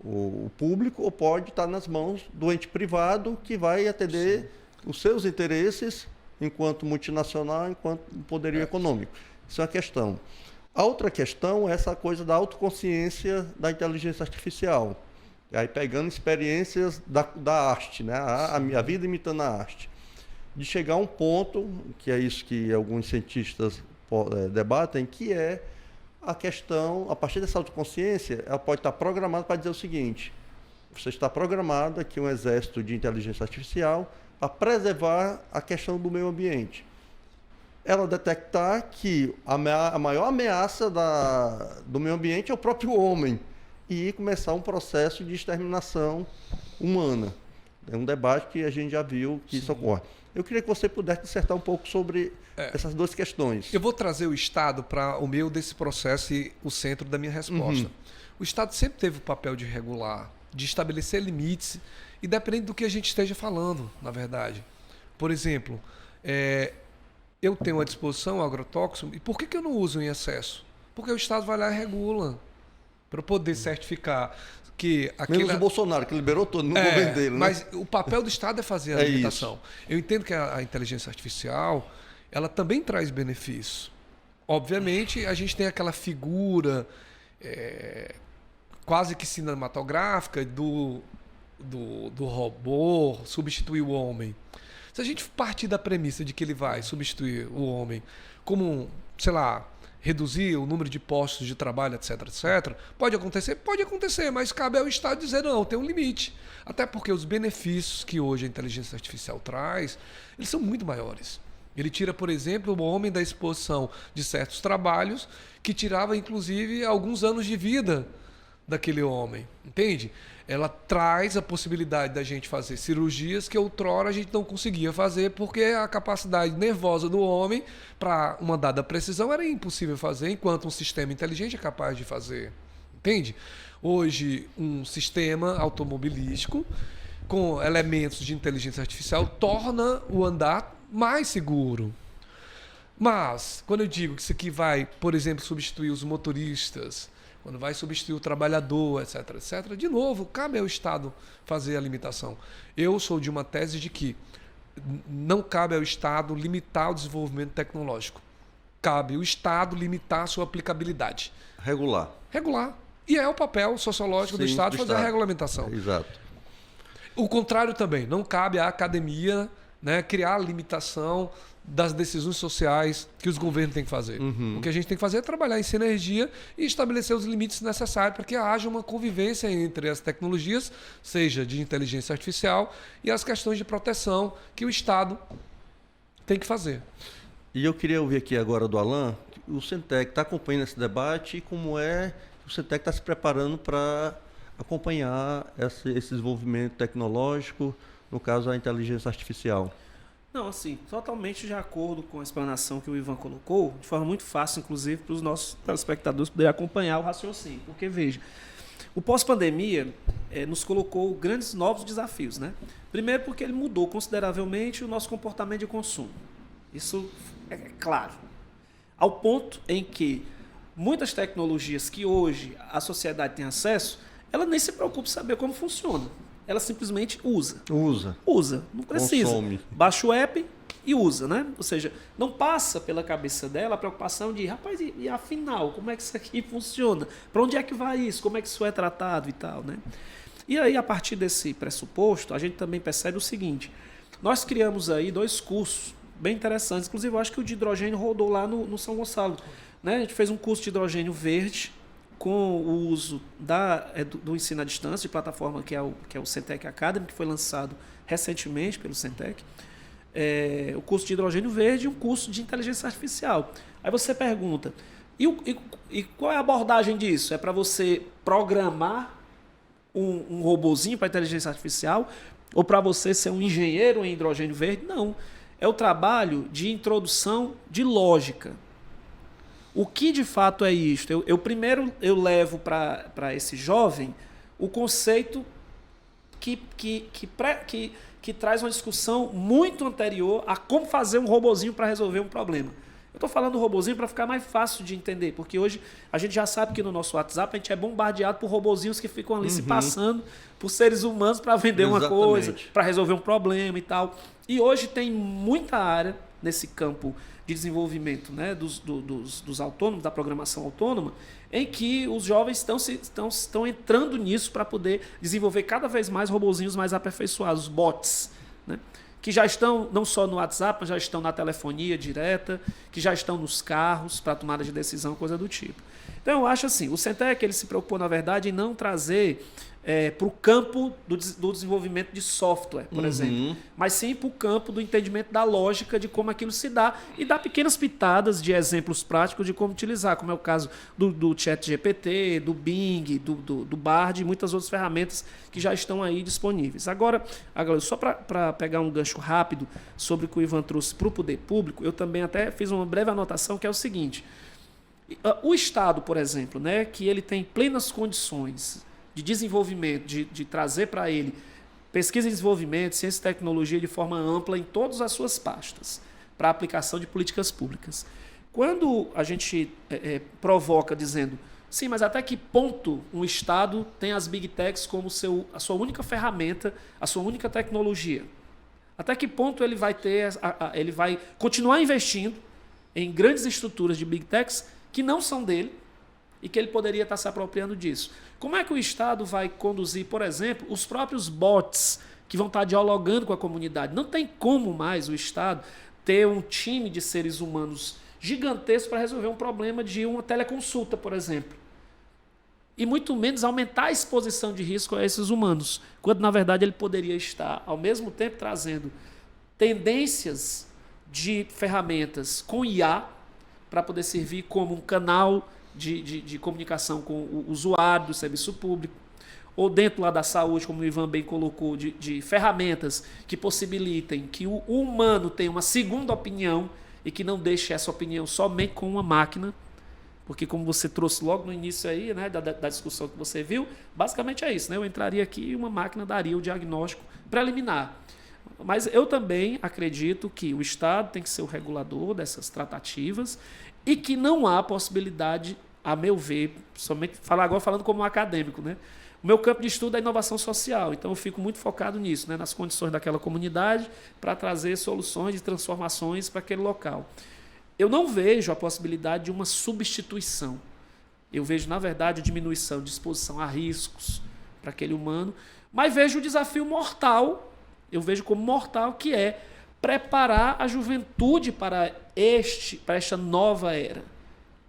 o público, ou pode estar nas mãos do ente privado, que vai atender os seus interesses enquanto multinacional, enquanto poderio econômico. Isso é uma questão. A outra questão é essa coisa da autoconsciência da inteligência artificial. Aí pegando experiências da arte, né? A vida imitando a arte. De chegar a um ponto, que é isso que alguns cientistas debatem, que é a questão, a partir dessa autoconsciência, ela pode estar programada para dizer o seguinte: você está programado aqui um exército de inteligência artificial para preservar a questão do meio ambiente. Ela detectar que a maior ameaça do meio ambiente é o próprio homem e começar um processo de exterminação humana. É um debate que a gente já viu que isso ocorre. Eu queria que você pudesse dissertar um pouco sobre essas 2 questões. Eu vou trazer o Estado para o meio desse processo e o centro da minha resposta. Uhum. O Estado sempre teve o papel de regular, de estabelecer limites, e depende do que a gente esteja falando, na verdade. Por exemplo, eu tenho à disposição o agrotóxico, e por que eu não uso em excesso? Porque o Estado vai lá e regula, para poder certificar que menos o Bolsonaro, que liberou todo no governo dele, né? Mas o papel do Estado é fazer a limitação. Eu entendo que a inteligência artificial, ela também traz benefícios. Obviamente, a gente tem aquela figura quase que cinematográfica do robô substituir o homem. Se a gente partir da premissa de que ele vai substituir o homem como, sei lá, reduzir o número de postos de trabalho, etc, etc, pode acontecer, mas cabe ao Estado dizer, não, tem um limite. Até porque os benefícios que hoje a inteligência artificial traz, eles são muito maiores. Ele tira, por exemplo, o homem da exposição de certos trabalhos que tirava, inclusive, alguns anos de vida daquele homem, entende? Ela traz a possibilidade da gente fazer cirurgias que outrora a gente não conseguia fazer porque a capacidade nervosa do homem para uma dada precisão era impossível fazer, enquanto um sistema inteligente é capaz de fazer, entende? Hoje, um sistema automobilístico com elementos de inteligência artificial torna o andar mais seguro. Mas, quando eu digo que isso aqui vai, por exemplo, substituir os motoristas, quando vai substituir o trabalhador, etc., etc., de novo, cabe ao Estado fazer a limitação. Eu sou de uma tese de que não cabe ao Estado limitar o desenvolvimento tecnológico. Cabe ao Estado limitar a sua aplicabilidade. Regular. Regular. E é o papel sociológico do Estado fazer a regulamentação. Exato. O contrário também. Não cabe à academia, né, criar limitação das decisões sociais que os governos têm que fazer. O que a gente tem que fazer é trabalhar em sinergia e estabelecer os limites necessários para que haja uma convivência entre as tecnologias, seja de inteligência artificial, e as questões de proteção que o Estado tem que fazer. E eu queria ouvir aqui agora do Alan, o Centec está acompanhando esse debate e como é que o Centec está se preparando para acompanhar esse desenvolvimento tecnológico, no caso a inteligência artificial. Não, assim, totalmente de acordo com a explanação que o Ivan colocou, de forma muito fácil, inclusive, para os nossos telespectadores poderem acompanhar o raciocínio. Porque, veja, o pós-pandemia nos colocou grandes novos desafios, né? Primeiro porque ele mudou consideravelmente o nosso comportamento de consumo. Isso é claro. Ao ponto em que muitas tecnologias que hoje a sociedade tem acesso, ela nem se preocupa em saber como funciona. Ela simplesmente usa. Usa, não precisa. Consome. Baixa o app e usa, né? Ou seja, não passa pela cabeça dela a preocupação de, rapaz, e afinal, como é que isso aqui funciona? Para onde é que vai isso? Como é que isso é tratado e tal, né? E aí, a partir desse pressuposto, a gente também percebe o seguinte, nós criamos aí 2 cursos bem interessantes, inclusive eu acho que o de hidrogênio rodou lá no São Gonçalo, né? A gente fez um curso de hidrogênio verde, com o uso do ensino à distância, de plataforma que é o Centec Academy, que foi lançado recentemente pelo Centec, o curso de hidrogênio verde e um curso de inteligência artificial. Aí você pergunta, e qual é a abordagem disso? É para você programar um robozinho para inteligência artificial ou para você ser um engenheiro em hidrogênio verde? Não. É o trabalho de introdução de lógica. O que de fato é isto? Primeiro eu levo para esse jovem o conceito que traz uma discussão muito anterior a como fazer um robozinho para resolver um problema. Eu estou falando do robozinho para ficar mais fácil de entender, porque hoje a gente já sabe que no nosso WhatsApp a gente é bombardeado por robozinhos que ficam ali se passando por seres humanos para vender uma coisa, para resolver um problema e tal. E hoje tem muita área nesse campo de desenvolvimento, né, dos autônomos, da programação autônoma, em que os jovens estão entrando nisso para poder desenvolver cada vez mais robozinhos mais aperfeiçoados, bots, né, que já estão não só no WhatsApp, mas já estão na telefonia direta, que já estão nos carros para tomada de decisão, coisa do tipo. Então eu acho assim, o Centec ele se preocupou, na verdade, em não trazer para o campo do desenvolvimento de software, por exemplo, mas sim para o campo do entendimento da lógica de como aquilo se dá e dar pequenas pitadas de exemplos práticos de como utilizar, como é o caso do ChatGPT, do Bing, do Bard e muitas outras ferramentas que já estão aí disponíveis. Agora só para pegar um gancho rápido sobre o que o Ivan trouxe para o poder público, eu também até fiz uma breve anotação que é o seguinte, o Estado, por exemplo, né, que ele tem plenas condições de desenvolvimento, de trazer para ele pesquisa e desenvolvimento, ciência e tecnologia de forma ampla em todas as suas pastas, para a aplicação de políticas públicas. Quando a gente provoca dizendo, sim, mas até que ponto um Estado tem as Big Techs como a sua única ferramenta, a sua única tecnologia? Até que ponto ele vai continuar investindo em grandes estruturas de Big Techs que não são dele e que ele poderia estar se apropriando disso? Como é que o Estado vai conduzir, por exemplo, os próprios bots que vão estar dialogando com a comunidade? Não tem como mais o Estado ter um time de seres humanos gigantesco para resolver um problema de uma teleconsulta, por exemplo. E muito menos aumentar a exposição de risco a esses humanos, quando na verdade ele poderia estar, ao mesmo tempo, trazendo tendências de ferramentas com IA para poder servir como um canal de comunicação com o usuário do serviço público, ou dentro lá da saúde, como o Ivan bem colocou, de ferramentas que possibilitem que o humano tenha uma segunda opinião e que não deixe essa opinião somente com uma máquina, porque como você trouxe logo no início aí, né, da discussão que você viu, basicamente é isso, né? Eu entraria aqui e uma máquina daria o diagnóstico preliminar. Mas eu também acredito que o Estado tem que ser o regulador dessas tratativas e que não há possibilidade, a meu ver, somente agora falando como um acadêmico, né? O meu campo de estudo é inovação social, então eu fico muito focado nisso, né, nas condições daquela comunidade para trazer soluções e transformações para aquele local. Eu não vejo a possibilidade de uma substituição. Eu vejo, na verdade, a diminuição de exposição a riscos para aquele humano, mas vejo o desafio mortal, eu vejo como mortal, que é preparar a juventude para esta nova era.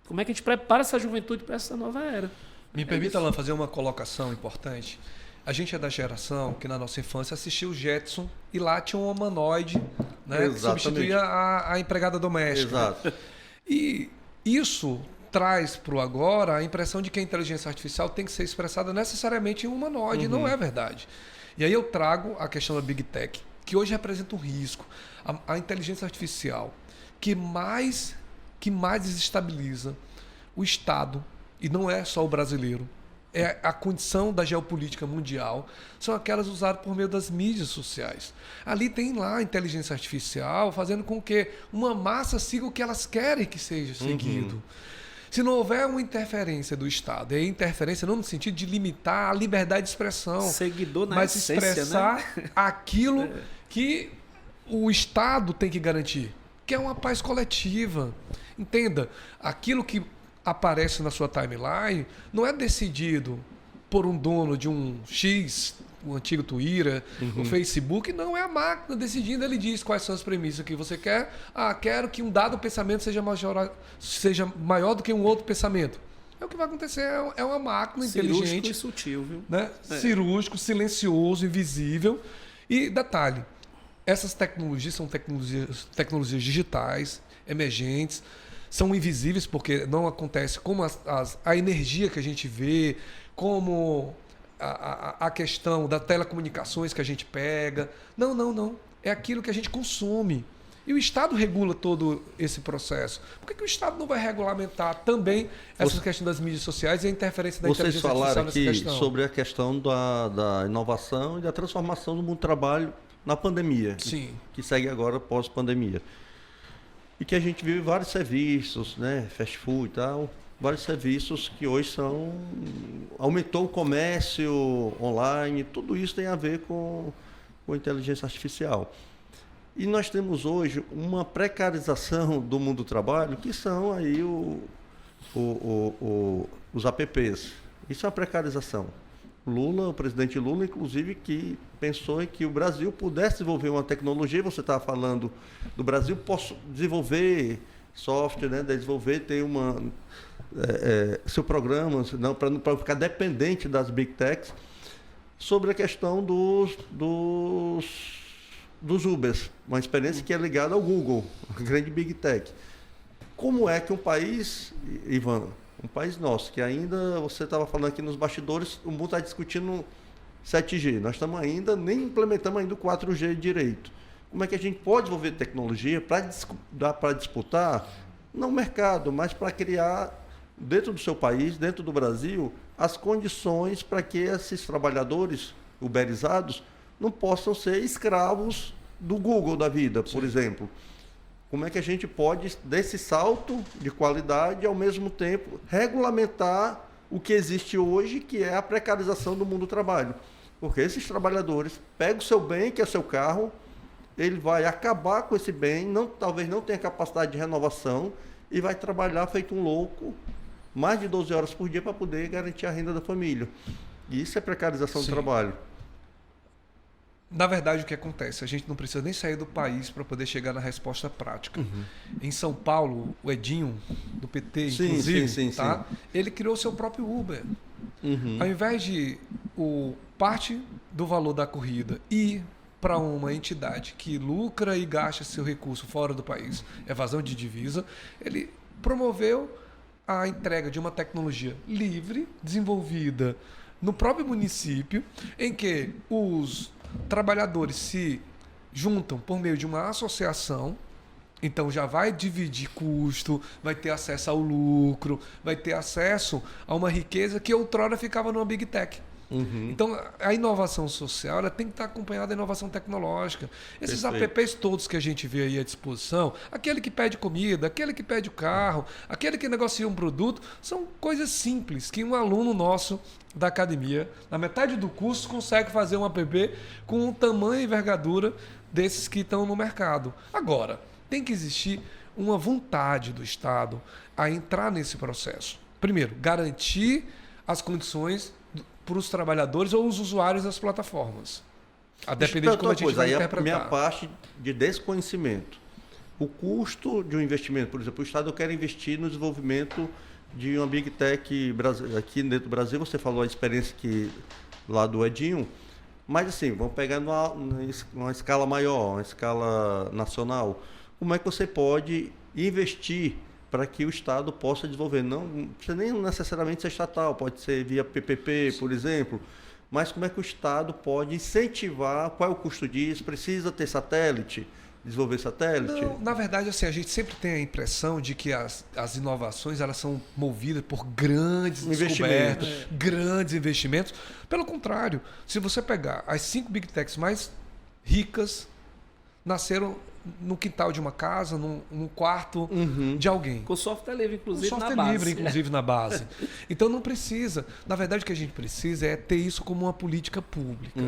Como é que a gente prepara essa juventude para essa nova era? Me permita, Alan, fazer uma colocação importante. A gente é da geração que na nossa infância assistiu o Jetson e lá tinha um humanoide, né, que substituía a empregada doméstica. Exato. E isso traz para o agora a impressão de que a inteligência artificial tem que ser expressada necessariamente em um humanoide. Não é verdade. E aí eu trago a questão da Big Tech, que hoje representa um risco. A inteligência artificial que mais desestabiliza o Estado, e não é só o brasileiro, é a condição da geopolítica mundial, são aquelas usadas por meio das mídias sociais. Ali tem lá a inteligência artificial fazendo com que uma massa siga o que elas querem que seja seguido. Se não houver uma interferência do Estado, e interferência não no sentido de limitar a liberdade de expressão, seguidor na mas essência, expressar, né, aquilo que o Estado tem que garantir, que é uma paz coletiva. Entenda, aquilo que aparece na sua timeline não é decidido por um dono de um X, o antigo Twitter, o Facebook, não é a máquina decidindo. Ele diz quais são as premissas que você quer. Quero que um dado pensamento seja maior do que um outro pensamento. É o que vai acontecer, é uma máquina cirúrgico inteligente, e sutil, viu? Né? Cirúrgico, silencioso, invisível. E detalhe, essas tecnologias são tecnologias digitais, emergentes, são invisíveis porque não acontece como a energia que a gente vê, como a questão das telecomunicações que a gente pega. Não. É aquilo que a gente consome. E o Estado regula todo esse processo. Por que o Estado não vai regulamentar também essa questão das mídias sociais e a interferência da inteligência artificial nessa questão? Vocês falaram aqui sobre a questão da inovação e da transformação do mundo do trabalho na pandemia. Sim. Que segue agora pós-pandemia. E que a gente vive vários serviços, né, fast food e tal, vários serviços que hoje aumentou o comércio online, tudo isso tem a ver com inteligência artificial. E nós temos hoje uma precarização do mundo do trabalho, que são aí os apps. Isso é uma precarização. O presidente Lula, inclusive, que pensou em que o Brasil pudesse desenvolver uma tecnologia. Você estava falando do Brasil desenvolver software, né, desenvolver, ter seu programa, para ficar dependente das Big Techs, sobre a questão dos Ubers, uma experiência que é ligada ao Google, a grande Big Tech. Como é que um país, Ivan, um país nosso, que ainda, você estava falando aqui nos bastidores, o mundo está discutindo 7G. Nós nem implementamos ainda o 4G direito. Como é que a gente pode desenvolver tecnologia para disputar, não o mercado, mas para criar, dentro do seu país, dentro do Brasil, as condições para que esses trabalhadores uberizados não possam ser escravos do Google da vida, por exemplo. Como é que a gente pode, desse salto de qualidade, ao mesmo tempo, regulamentar o que existe hoje, que é a precarização do mundo do trabalho? Porque esses trabalhadores pegam o seu bem, que é o seu carro, ele vai acabar com esse bem, talvez não tenha capacidade de renovação, e vai trabalhar feito um louco, mais de 12 horas por dia, para poder garantir a renda da família. E isso é precarização do trabalho. Na verdade, o que acontece? A gente não precisa nem sair do país para poder chegar na resposta prática. Em São Paulo, o Edinho, do PT, inclusive, sim. Ele criou seu próprio Uber. Ao invés de parte do valor da corrida ir para uma entidade que lucra e gasta seu recurso fora do país, evasão de divisa, ele promoveu a entrega de uma tecnologia livre, desenvolvida no próprio município, em que os trabalhadores se juntam por meio de uma associação. Então já vai dividir custo, vai ter acesso ao lucro, vai ter acesso a uma riqueza que outrora ficava numa Big Tech. Então a inovação social ela tem que estar acompanhada da inovação tecnológica. Esses apps todos que a gente vê aí à disposição, aquele que pede comida, aquele que pede o carro, aquele que negocia um produto, são coisas simples que um aluno nosso da academia, na metade do curso, consegue fazer um app com o tamanho e envergadura desses que estão no mercado. Agora, tem que existir uma vontade do Estado a entrar nesse processo. Primeiro, garantir as condições para os trabalhadores ou os usuários das plataformas. A depender de como a gente vai interpretar. Aí a minha parte de desconhecimento. O custo de um investimento, por exemplo, o Estado quer investir no desenvolvimento de uma Big Tech aqui dentro do Brasil. Você falou a experiência lá do Edinho, mas assim, vamos pegar numa escala maior, uma escala nacional. Como é que você pode investir para que o Estado possa desenvolver? Não precisa nem necessariamente ser estatal, pode ser via PPP, por exemplo. Mas como é que o Estado pode incentivar? Qual é o custo disso? Precisa ter satélite? Desenvolver satélite? Não, na verdade, assim, a gente sempre tem a impressão de que as inovações elas são movidas por grandes descobertas, grandes investimentos. Pelo contrário, se você pegar as 5 Big Techs mais ricas, nasceram no quintal de uma casa, num quarto de alguém. Com software livre, inclusive, com software na base. livre, inclusive, na base. Então não precisa. Na verdade, o que a gente precisa é ter isso como uma política pública.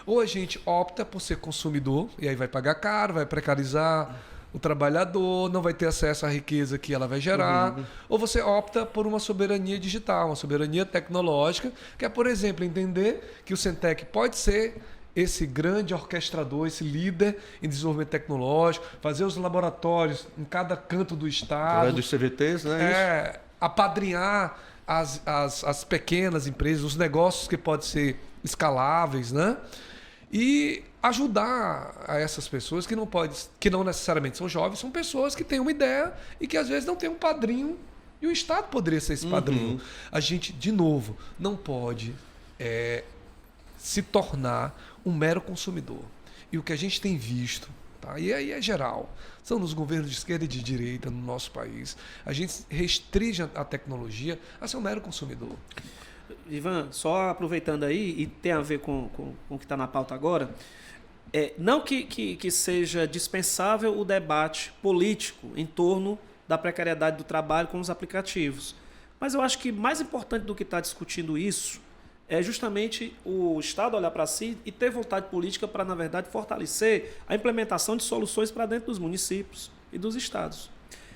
Ou a gente opta por ser consumidor, e aí vai pagar caro, vai precarizar o trabalhador, não vai ter acesso à riqueza que ela vai gerar. Ou você opta por uma soberania digital, uma soberania tecnológica, que é, por exemplo, entender que o Centec pode ser esse grande orquestrador, esse líder em desenvolvimento tecnológico, fazer os laboratórios em cada canto do estado. Dos CVTs, né? Apadrinhar as pequenas empresas, os negócios que podem ser escaláveis, né? E ajudar a essas pessoas que não necessariamente são jovens, são pessoas que têm uma ideia e que às vezes não têm um padrinho, e o Estado poderia ser esse padrinho. A gente, de novo, não pode se tornar um mero consumidor. E o que a gente tem visto, tá? E aí é geral, são nos governos de esquerda e de direita no nosso país, a gente restringe a tecnologia a ser um mero consumidor. Ivan, só aproveitando aí, e tem a ver com o que está na pauta agora, não que seja dispensável o debate político em torno da precariedade do trabalho com os aplicativos, mas eu acho que mais importante do que estar discutindo isso é justamente o Estado olhar para si e ter vontade política para, na verdade, fortalecer a implementação de soluções para dentro dos municípios e dos estados.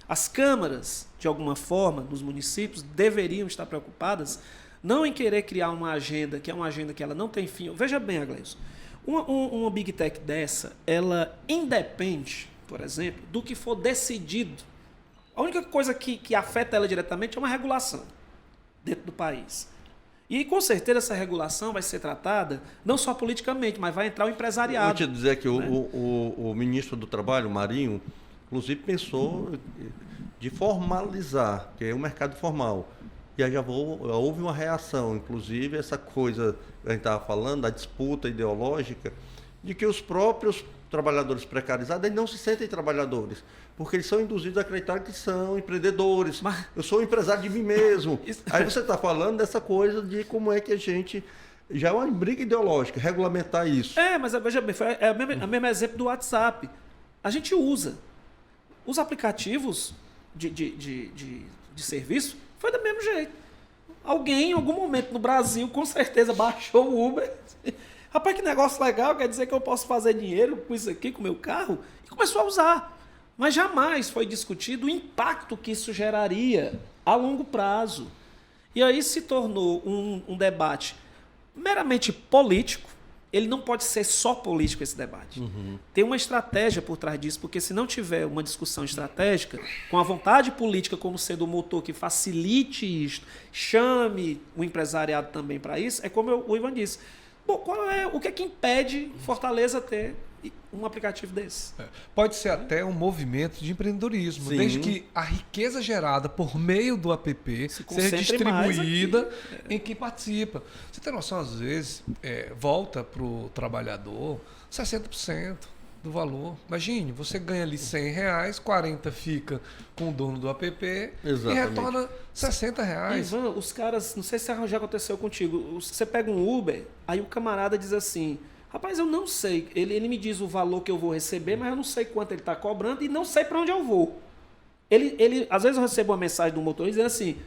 As câmaras, de alguma forma, dos municípios, deveriam estar preocupadas não em querer criar uma agenda, que é uma agenda que ela não tem fim. Veja bem, Agleilson, uma Big Tech dessa, ela independe, por exemplo, do que for decidido. A única coisa que afeta ela diretamente é uma regulação dentro do país. E, com certeza, essa regulação vai ser tratada não só politicamente, mas vai entrar o empresariado. Eu vou te dizer que o ministro do Trabalho, Marinho, inclusive pensou de formalizar, que é o mercado formal. E aí houve uma reação, inclusive essa coisa que a gente estava falando, da disputa ideológica, de que os próprios trabalhadores precarizados eles não se sentem trabalhadores, porque eles são induzidos a acreditar que são empreendedores. Mas eu sou um empresário de mim mesmo. Aí você está falando dessa coisa de como é que a gente... Já é uma briga ideológica, regulamentar isso. Mas veja bem, é o mesmo exemplo do WhatsApp. A gente usa. Os aplicativos de serviço foi do mesmo jeito. Alguém, em algum momento no Brasil, com certeza baixou o Uber. Rapaz, que negócio legal, quer dizer que eu posso fazer dinheiro com isso aqui, com o meu carro? E começou a usar. Mas jamais foi discutido o impacto que isso geraria a longo prazo. E aí se tornou um debate meramente político. Ele não pode ser só político, esse debate. Tem uma estratégia por trás disso, porque se não tiver uma discussão estratégica, com a vontade política como sendo o motor que facilite isto, chame o empresariado também para isso, é como o Ivan disse, Pô, o que é que impede Fortaleza ter um aplicativo desse? Pode ser até um movimento de empreendedorismo, Sim. desde que a riqueza gerada por meio do app seja distribuída em quem participa. Você tem noção, às vezes, volta para o trabalhador 60% do valor. Imagine, você ganha ali R$100, 40 fica com o dono do app Exatamente. e retorna R$60. Ivan, os caras, não sei se já aconteceu contigo, você pega um Uber, aí o camarada diz assim, rapaz, eu não sei, ele me diz o valor que eu vou receber, mas eu não sei quanto ele está cobrando e não sei para onde eu vou. Às vezes eu recebo uma mensagem do motorista dizendo assim,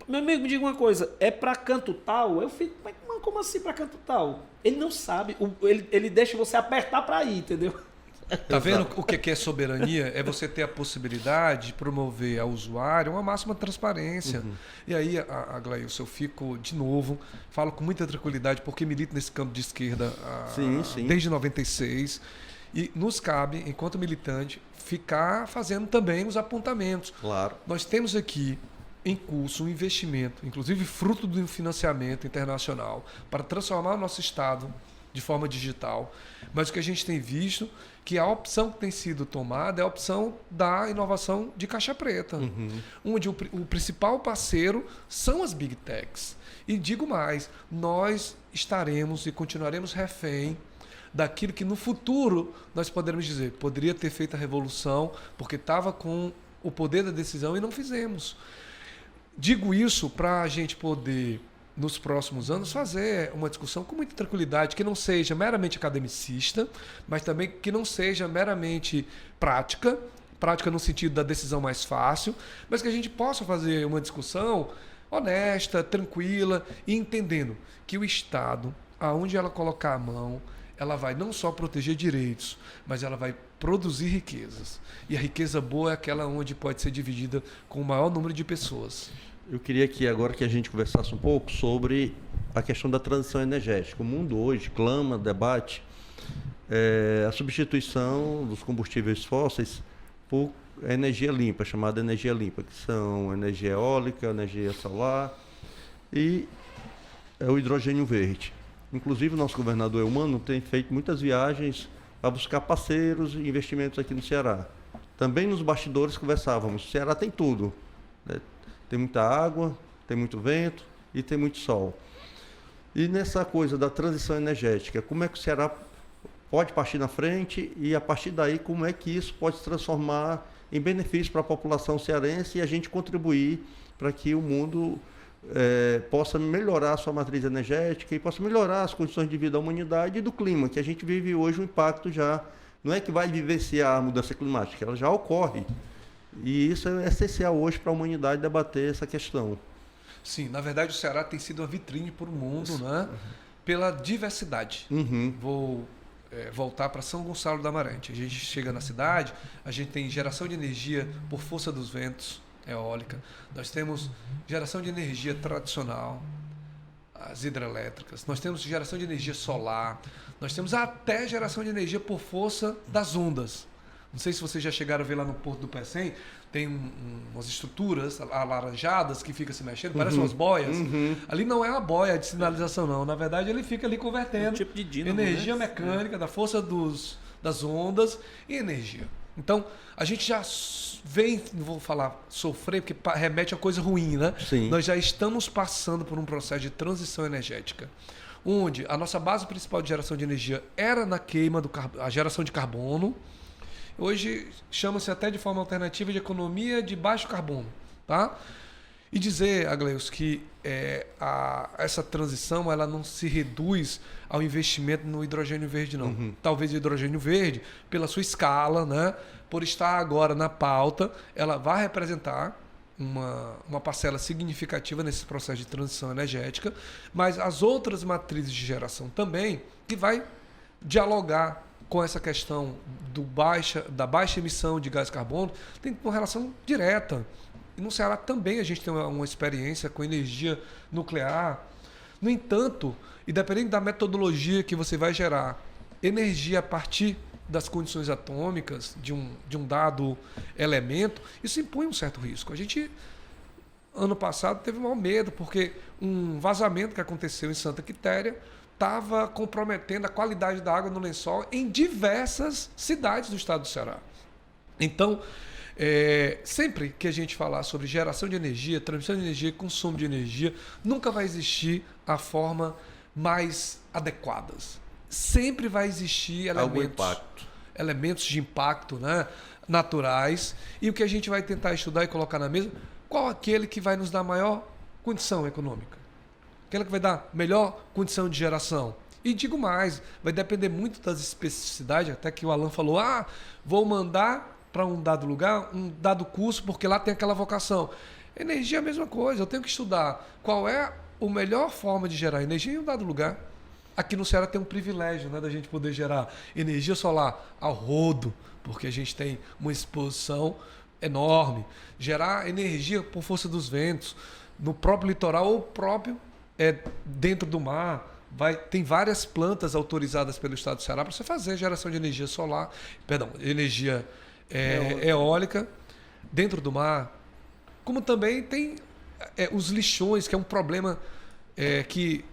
meu amigo, me diga uma coisa, é para canto tal? Eu fico, mas como assim para canto tal? Ele não sabe, ele deixa você apertar para ir, entendeu? Tá vendo o que é soberania? É você ter a possibilidade de promover ao usuário uma máxima transparência. E aí, Aglailson, eu fico de novo, falo com muita tranquilidade, porque milito nesse campo de esquerda desde 96. E nos cabe, enquanto militante, ficar fazendo também os apontamentos. Claro. Nós temos aqui em curso um investimento, inclusive fruto do financiamento internacional, para transformar o nosso Estado de forma digital. Mas o que a gente tem visto que a opção que tem sido tomada é a opção da inovação de caixa preta, onde o principal parceiro são as Big Techs. E digo mais, nós estaremos e continuaremos refém daquilo que no futuro nós poderemos dizer, poderia ter feito a revolução porque estava com o poder da decisão e não fizemos. Digo isso para a gente poder, nos próximos anos, fazer uma discussão com muita tranquilidade, que não seja meramente academicista, mas também que não seja meramente prática no sentido da decisão mais fácil, mas que a gente possa fazer uma discussão honesta, tranquila e entendendo que o Estado, aonde ela colocar a mão, ela vai não só proteger direitos, mas ela vai produzir riquezas. E a riqueza boa é aquela onde pode ser dividida com o maior número de pessoas. Eu queria que agora que a gente conversasse um pouco sobre a questão da transição energética. O mundo hoje clama, debate a substituição dos combustíveis fósseis por energia limpa, chamada energia limpa, que são energia eólica, energia solar e o hidrogênio verde. Inclusive, o nosso governador Eumano tem feito muitas viagens para buscar parceiros e investimentos aqui no Ceará. Também nos bastidores conversávamos, o Ceará tem tudo, né? Tem muita água, tem muito vento e tem muito sol. E nessa coisa da transição energética, como é que o Ceará pode partir na frente e, a partir daí, como é que isso pode se transformar em benefício para a população cearense e a gente contribuir para que o mundo possa melhorar a sua matriz energética e possa melhorar as condições de vida da humanidade e do clima, que a gente vive hoje um impacto já. Não é que vai vivenciar a mudança climática, ela já ocorre. E isso é essencial hoje para a humanidade debater essa questão. Sim, na verdade o Ceará tem sido uma vitrine para o mundo, né? Pela diversidade. Vou voltar para São Gonçalo da Amarante. A gente chega na cidade, a gente tem geração de energia por força dos ventos, eólica. Nós temos geração de energia tradicional, as hidrelétricas. Nós temos geração de energia solar. Nós temos até geração de energia por força das ondas. Não sei se vocês já chegaram a ver lá no Porto do Pecém, tem umas estruturas alaranjadas que ficam se mexendo, parecem umas boias. Ali não é uma boia de sinalização, não. Na verdade, ele fica ali convertendo tipo de dínamo, energia mecânica da força das ondas em energia. Então, a gente já vem, não vou falar sofrer, porque remete a coisa ruim, né? Sim. Nós já estamos passando por um processo de transição energética, onde a nossa base principal de geração de energia era na queima, a geração de carbono. Hoje chama-se até de forma alternativa de economia de baixo carbono. Tá? E dizer, Aglailson, que essa transição ela não se reduz ao investimento no hidrogênio verde, não. Talvez o hidrogênio verde, pela sua escala, né, por estar agora na pauta, ela vai representar uma parcela significativa nesse processo de transição energética, mas as outras matrizes de geração também, que vai dialogar com essa questão da baixa emissão de gás carbono, tem uma relação direta. E no Ceará também a gente tem uma experiência com energia nuclear. No entanto, independente da metodologia que você vai gerar energia a partir das condições atômicas de um dado elemento, isso impõe um certo risco. A gente ano passado teve o maior medo, porque um vazamento que aconteceu em Santa Quitéria estava comprometendo a qualidade da água no lençol em diversas cidades do estado do Ceará. Então, sempre que a gente falar sobre geração de energia, transmissão de energia, consumo de energia, nunca vai existir a forma mais adequadas. Sempre vai existir elementos de impacto, né, naturais, e o que a gente vai tentar estudar e colocar na mesa, qual aquele que vai nos dar maior condição econômica, aquele que vai dar melhor condição de geração. E digo mais, vai depender muito das especificidades, até que o Alan falou, vou mandar para um dado lugar, um dado curso, porque lá tem aquela vocação. Energia é a mesma coisa, eu tenho que estudar qual é a melhor forma de gerar energia em um dado lugar. Aqui no Ceará tem um privilégio, né, da gente poder gerar energia solar ao rodo, porque a gente tem uma exposição enorme. Gerar energia por força dos ventos, no próprio litoral ou próprio dentro do mar. Tem várias plantas autorizadas pelo estado do Ceará para você fazer geração de energia solar, energia eólica dentro do mar. Como também tem os lixões, que é um problema que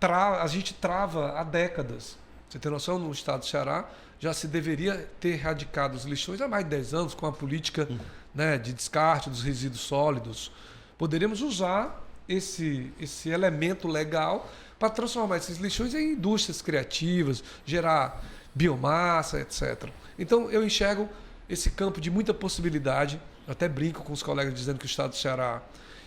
a gente trava há décadas. Você tem noção, no estado do Ceará já se deveria ter erradicado os lixões há mais de 10 anos com a política, né, de descarte dos resíduos sólidos. Poderíamos usar esse elemento legal para transformar esses lixões em indústrias criativas, gerar biomassa, etc. Então, eu enxergo esse campo de muita possibilidade. Eu até brinco com os colegas dizendo que o estado do Ceará,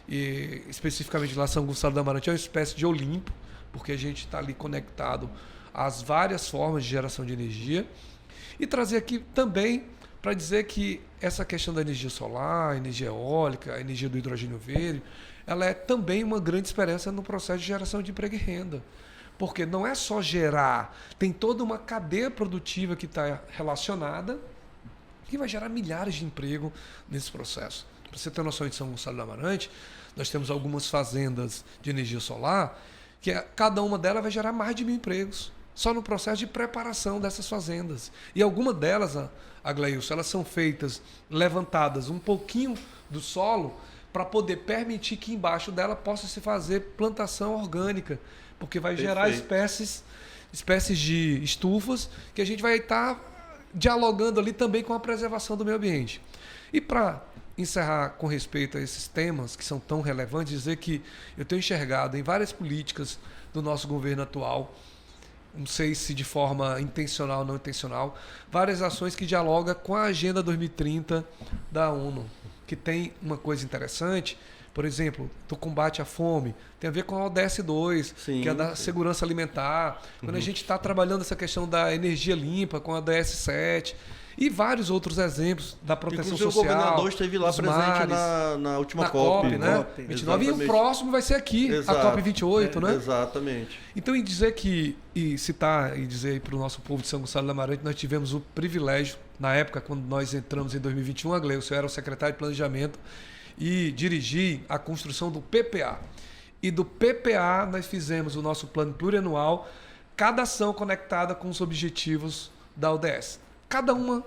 e especificamente lá São Gonçalo do Amarante, é uma espécie de Olimpo, porque a gente está ali conectado às várias formas de geração de energia. E trazer aqui também para dizer que essa questão da energia solar, energia eólica, a energia do hidrogênio verde, ela é também uma grande esperança no processo de geração de emprego e renda. Porque não é só gerar, tem toda uma cadeia produtiva que está relacionada, que vai gerar milhares de empregos nesse processo. Para você ter noção, de São Gonçalo do Amarante, nós temos algumas fazendas de energia solar, que cada uma delas vai gerar mais de 1.000 empregos, só no processo de preparação dessas fazendas. E algumas delas, Aglailson, elas são feitas, levantadas um pouquinho do solo, para poder permitir que embaixo dela possa se fazer plantação orgânica, porque vai gerar espécies de estufas que a gente vai estar dialogando ali também com a preservação do meio ambiente. E para encerrar com respeito a esses temas que são tão relevantes, dizer que eu tenho enxergado em várias políticas do nosso governo atual, não sei se de forma intencional ou não intencional, várias ações que dialogam com a Agenda 2030 da ONU, que tem uma coisa interessante, por exemplo, do combate à fome, tem a ver com a ODS 2, que é da segurança alimentar, quando a gente está trabalhando essa questão da energia limpa com a ODS 7, e vários outros exemplos da proteção social. O governador esteve lá presente na última COP, né? 29, e o próximo vai ser aqui, a COP 28, né? Exatamente. Então, dizer para o nosso povo de São Gonçalo do Amarante, nós tivemos o privilégio, na época, quando nós entramos em 2021, Aglailson, eu era o secretário de Planejamento e dirigi a construção do PPA. E do PPA nós fizemos o nosso plano plurianual, cada ação conectada com os objetivos da ODS. Cada uma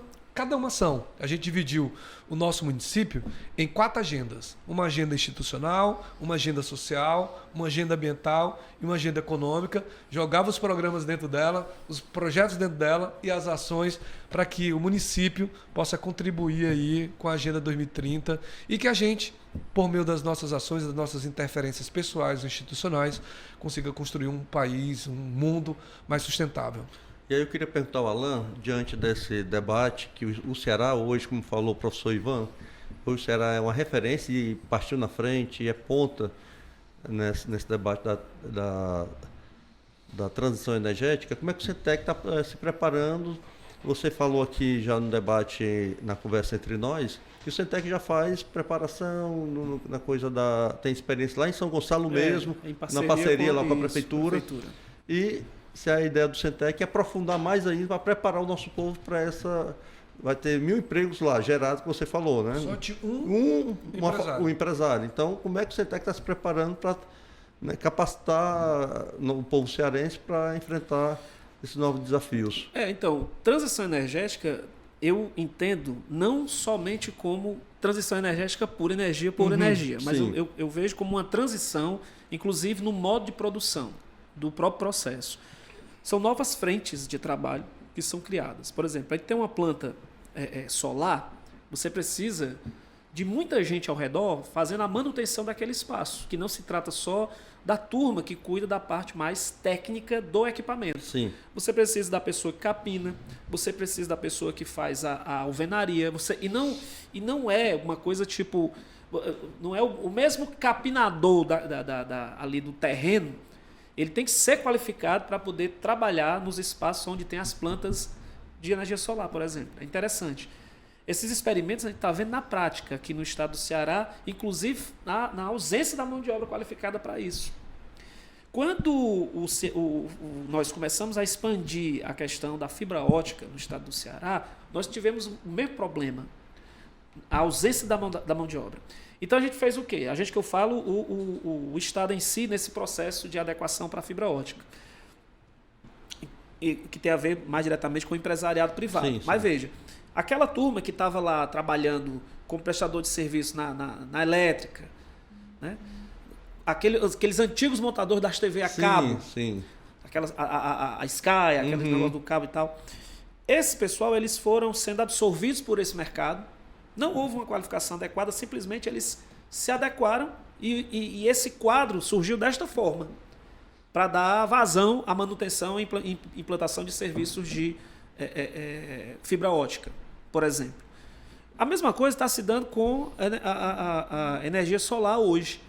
ação. A gente dividiu o nosso município em 4 agendas. Uma agenda institucional, uma agenda social, uma agenda ambiental e uma agenda econômica. Jogava os programas dentro dela, os projetos dentro dela e as ações para que o município possa contribuir aí com a Agenda 2030 e que a gente, por meio das nossas ações, das nossas interferências pessoais e institucionais, consiga construir um país, um mundo mais sustentável. E aí eu queria perguntar ao Alan, diante desse debate, que o Ceará hoje, como falou o professor Ivan, hoje o Ceará é uma referência e partiu na frente e é ponta nesse debate da transição energética. Como é que o Centec está se preparando? Você falou aqui já no debate, na conversa entre nós, que o Centec já faz preparação na coisa tem experiência lá em São Gonçalo mesmo, na parceria lá com a prefeitura. E se a ideia do Centec é aprofundar mais ainda para preparar o nosso povo para essa... Vai ter 1.000 empregos lá gerados, que você falou, né? Só de um empresário. Então, como é que o Centec está se preparando para capacitar o povo cearense para enfrentar esses novos desafios? Então, transição energética eu entendo não somente como transição energética por energia, mas eu vejo como uma transição, inclusive no modo de produção do próprio processo. São novas frentes de trabalho que são criadas. Por exemplo, para ter uma planta solar, você precisa de muita gente ao redor fazendo a manutenção daquele espaço, que não se trata só da turma que cuida da parte mais técnica do equipamento. Sim. Você precisa da pessoa que capina, você precisa da pessoa que faz a alvenaria, e não é uma coisa tipo, não é o mesmo capinador ali do terreno, ele tem que ser qualificado para poder trabalhar nos espaços onde tem as plantas de energia solar, por exemplo. É interessante. Esses experimentos a gente está vendo na prática aqui no estado do Ceará, inclusive na ausência da mão de obra qualificada para isso. Quando nós começamos a expandir a questão da fibra ótica no estado do Ceará, nós tivemos o mesmo problema, a ausência da mão de obra. Então a gente fez o quê? A gente que eu falo, o estado em si, nesse processo de adequação para a fibra ótica, que tem a ver mais diretamente com o empresariado privado. Sim. Mas veja, aquela turma que estava lá trabalhando como prestador de serviço na elétrica, né? Aqueles antigos montadores das TV a cabo, a Sky, aqueles negócio do cabo e tal. Esse pessoal, eles foram sendo absorvidos por esse mercado. Não houve uma qualificação adequada, simplesmente eles se adequaram e esse quadro surgiu desta forma, para dar vazão à manutenção e implantação de serviços de fibra ótica, por exemplo. A mesma coisa está se dando com a energia solar hoje.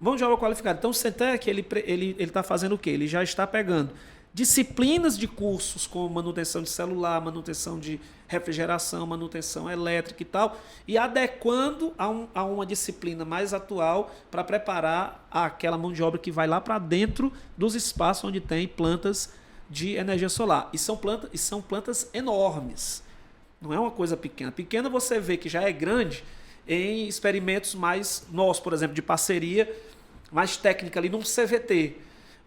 Mão de obra qualificada. Então, o Centec ele está fazendo o quê? Ele já está pegando disciplinas de cursos como manutenção de celular, manutenção de refrigeração, manutenção elétrica e tal, e adequando a uma disciplina mais atual para preparar aquela mão de obra que vai lá para dentro dos espaços onde tem plantas de energia solar. E são plantas enormes. Não é uma coisa pequena. Pequena você vê que já é grande em experimentos mais nossos, por exemplo, de parceria mais técnica ali num CVT.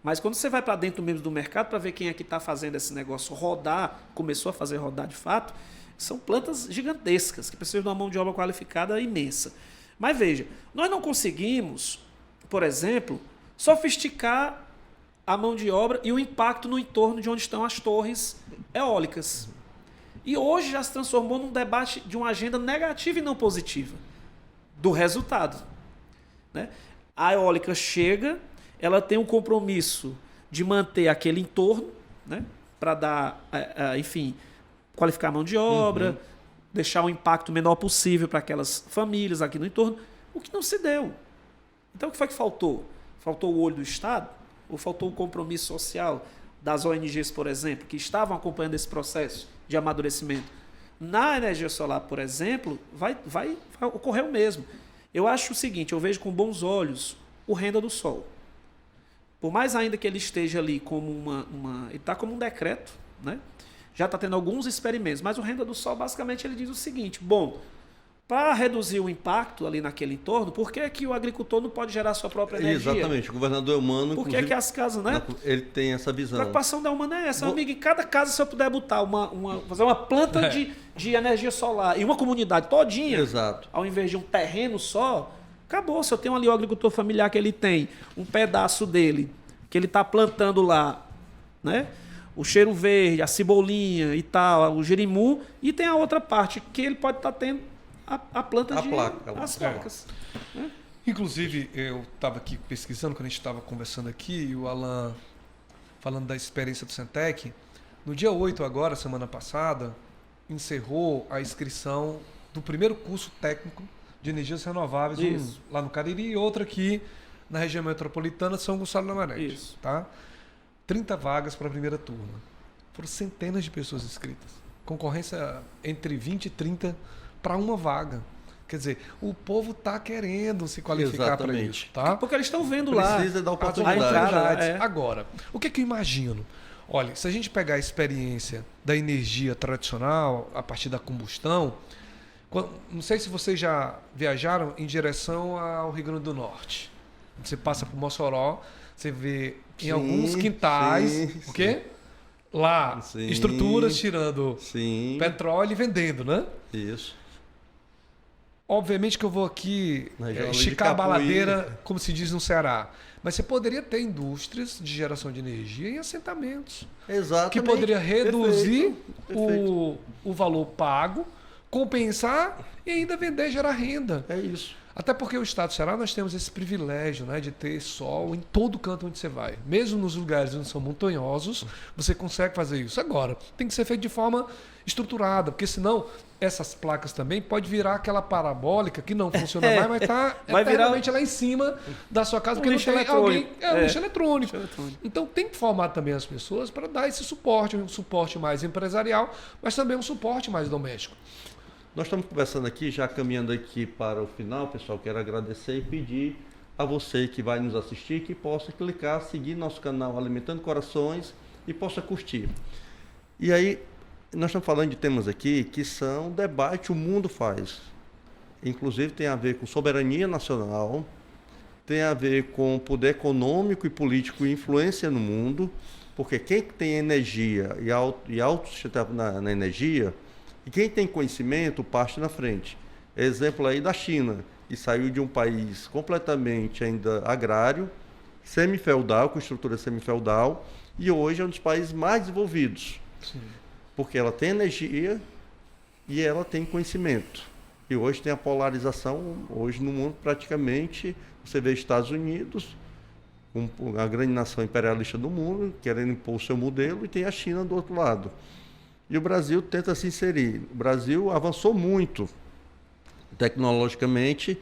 Mas quando você vai para dentro mesmo do mercado para ver quem é que está fazendo esse negócio rodar, começou a fazer rodar de fato, são plantas gigantescas que precisam de uma mão de obra qualificada imensa. Mas veja, nós não conseguimos, por exemplo, sofisticar a mão de obra e o impacto no entorno de onde estão as torres eólicas. E hoje já se transformou num debate de uma agenda negativa e não positiva do resultado, né? A eólica chega, ela tem um compromisso de manter aquele entorno, né? Para dar, enfim, qualificar a mão de obra, deixar o impacto menor possível para aquelas famílias aqui no entorno, o que não se deu. Então, o que foi que faltou? Faltou o olho do Estado? Ou faltou o compromisso social das ONGs, por exemplo, que estavam acompanhando esse processo de amadurecimento? Na energia solar, por exemplo, vai ocorrer o mesmo. Eu acho o seguinte, eu vejo com bons olhos o Renda do Sol. Por mais ainda que ele esteja ali como ele está como um decreto, né? Já está tendo alguns experimentos, mas o Renda do Sol, basicamente, ele diz o seguinte, bom, para reduzir o impacto ali naquele entorno, por que que o agricultor não pode gerar sua própria energia? Exatamente, o governador Eumano, por que as casas, né? Ele tem essa visão. A preocupação da Humana é essa, amigo, em cada casa, se eu puder botar fazer uma planta de energia solar e uma comunidade todinha, exato, ao invés de um terreno só, acabou. Se eu tenho ali o agricultor familiar que ele tem um pedaço dele, que ele está plantando lá, né? O cheiro verde, a cebolinha e tal, o jirimu, e tem a outra parte que ele pode estar tendo a planta as placas. Né? Inclusive, eu estava aqui pesquisando, quando a gente estava conversando aqui, e o Alan falando da experiência do Centec, no dia 8 agora, semana passada, encerrou a inscrição do primeiro curso técnico de energias renováveis, um lá no Cariri e outro aqui na região metropolitana, São Gonçalo da Maré. Tá? 30 vagas para a primeira turma. Foram centenas de pessoas inscritas. Concorrência entre 20 e 30 para uma vaga. Quer dizer, o povo está querendo se qualificar para isso. Tá? Porque eles estão vendo lá. Precisa dar oportunidade. Agora, o que eu imagino? Olha, se a gente pegar a experiência da energia tradicional, a partir da combustão, não sei se vocês já viajaram em direção ao Rio Grande do Norte. Você passa por Mossoró, você vê em alguns quintais... O quê? lá Sim. estruturas tirando Sim. petróleo e vendendo, né? Isso. Obviamente que eu vou aqui esticar a baladeira, como se diz no Ceará. Mas você poderia ter indústrias de geração de energia em assentamentos. Exatamente. Que poderia reduzir Perfeito. o valor pago, compensar e ainda vender e gerar renda. É isso. Até porque o estado do Ceará nós temos esse privilégio, né, de ter sol em todo canto onde você vai. Mesmo nos lugares onde são montanhosos, você consegue fazer isso. Agora, tem que ser feito de forma estruturada, porque senão essas placas também pode virar aquela parabólica que não funciona mais, mas está eternamente lá em cima da sua casa, porque não tem alguém... lixo eletrônico. Então tem que formar também as pessoas para dar esse suporte, um suporte mais empresarial, mas também um suporte mais doméstico. Nós estamos conversando aqui, já caminhando aqui para o final, pessoal. Quero agradecer e pedir a você que vai nos assistir que possa clicar, seguir nosso canal Alimentando Corações e possa curtir. E aí, nós estamos falando de temas aqui que são debate o mundo faz. Inclusive tem a ver com soberania nacional, tem a ver com poder econômico e político e influência no mundo, porque quem tem energia e autossustentável na energia, e quem tem conhecimento parte na frente. Exemplo aí da China, que saiu de um país completamente ainda agrário, semifeudal, com estrutura semifeudal, e hoje é um dos países mais desenvolvidos. Sim. Porque ela tem energia e ela tem conhecimento. E hoje tem a polarização, hoje no mundo praticamente, você vê Estados Unidos, a grande nação imperialista do mundo, querendo impor o seu modelo, e tem a China do outro lado. E o Brasil tenta se inserir. O Brasil avançou muito tecnologicamente.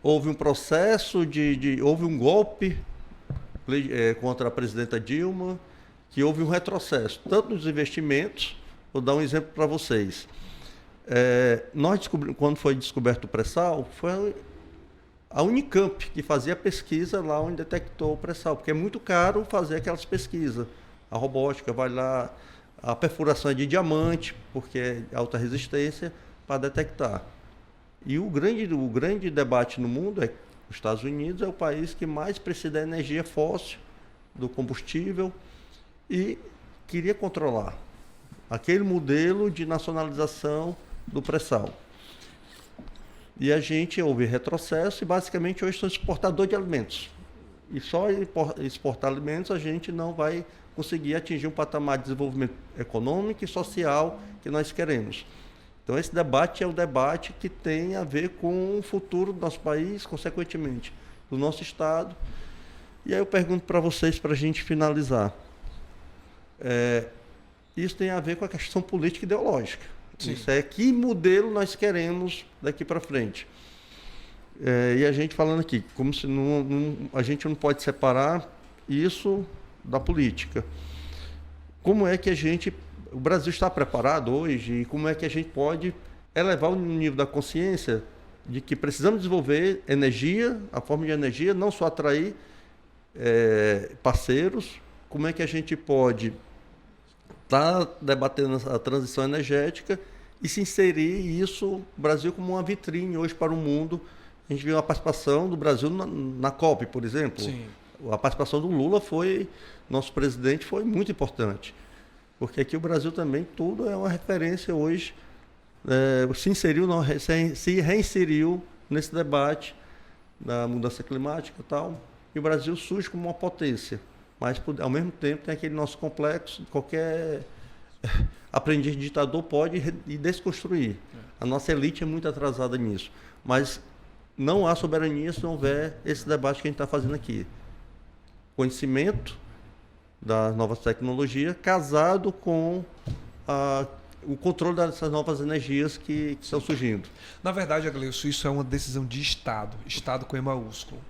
Houve um processo houve um golpe contra a presidenta Dilma, que houve um retrocesso, tanto nos investimentos. Vou dar um exemplo para vocês. Nós descobrimos, quando foi descoberto o pré-sal, foi a Unicamp que fazia pesquisa lá onde detectou o pré-sal, porque é muito caro fazer aquelas pesquisas. A robótica vai lá, a perfuração é de diamante, porque é alta resistência, para detectar. E o grande debate no mundo é que os Estados Unidos é o país que mais precisa da energia fóssil, do combustível, e queria controlar aquele modelo de nacionalização do pré-sal. E a gente houve retrocesso e basicamente hoje somos exportadores de alimentos. E só exportar alimentos a gente não vai conseguir atingir um patamar de desenvolvimento econômico e social que nós queremos. Então esse debate é o debate que tem a ver com o futuro do nosso país, consequentemente, do nosso Estado. E aí eu pergunto para vocês, para a gente finalizar. Isso tem a ver com a questão política e ideológica. Sim. Isso é que modelo nós queremos daqui para frente. E a gente falando aqui, como se a gente não pode separar isso da política. Como é que o Brasil está preparado hoje e como é que a gente pode elevar o nível da consciência de que precisamos desenvolver energia, a forma de energia, não só atrair parceiros, como é que a gente pode estar debatendo a transição energética e se inserir isso, o Brasil como uma vitrine hoje para o mundo. A gente viu a participação do Brasil na COP, por exemplo. Sim. A participação do Lula nosso presidente foi muito importante, porque aqui o Brasil também tudo é uma referência hoje, se reinseriu nesse debate da mudança climática e tal, e o Brasil surge como uma potência, mas ao mesmo tempo tem aquele nosso complexo, qualquer aprendiz de ditador pode ir desconstruir. A nossa elite é muito atrasada nisso, mas não há soberania se não houver esse debate que a gente está fazendo aqui. Conhecimento das novas tecnologias, casado com o controle dessas novas energias que estão surgindo. Na verdade, Agleilson, isso é uma decisão de Estado, Estado com E maiúsculo,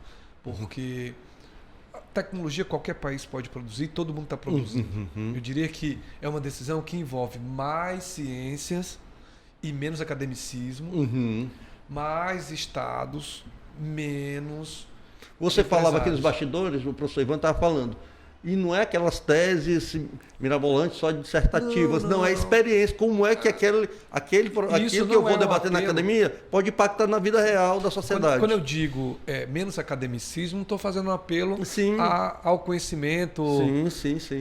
porque a tecnologia qualquer país pode produzir, todo mundo está produzindo. Uhum. Eu diria que é uma decisão que envolve mais ciências e menos academicismo, mais estados, menos... Você falava aqui nos bastidores, o professor Ivan estava falando, e não é aquelas teses mirabolantes só dissertativas, não é experiência. Como é que aquilo que eu vou debater na academia pode impactar na vida real da sociedade? Quando eu digo menos academicismo, não estou fazendo um apelo ao conhecimento. Sim.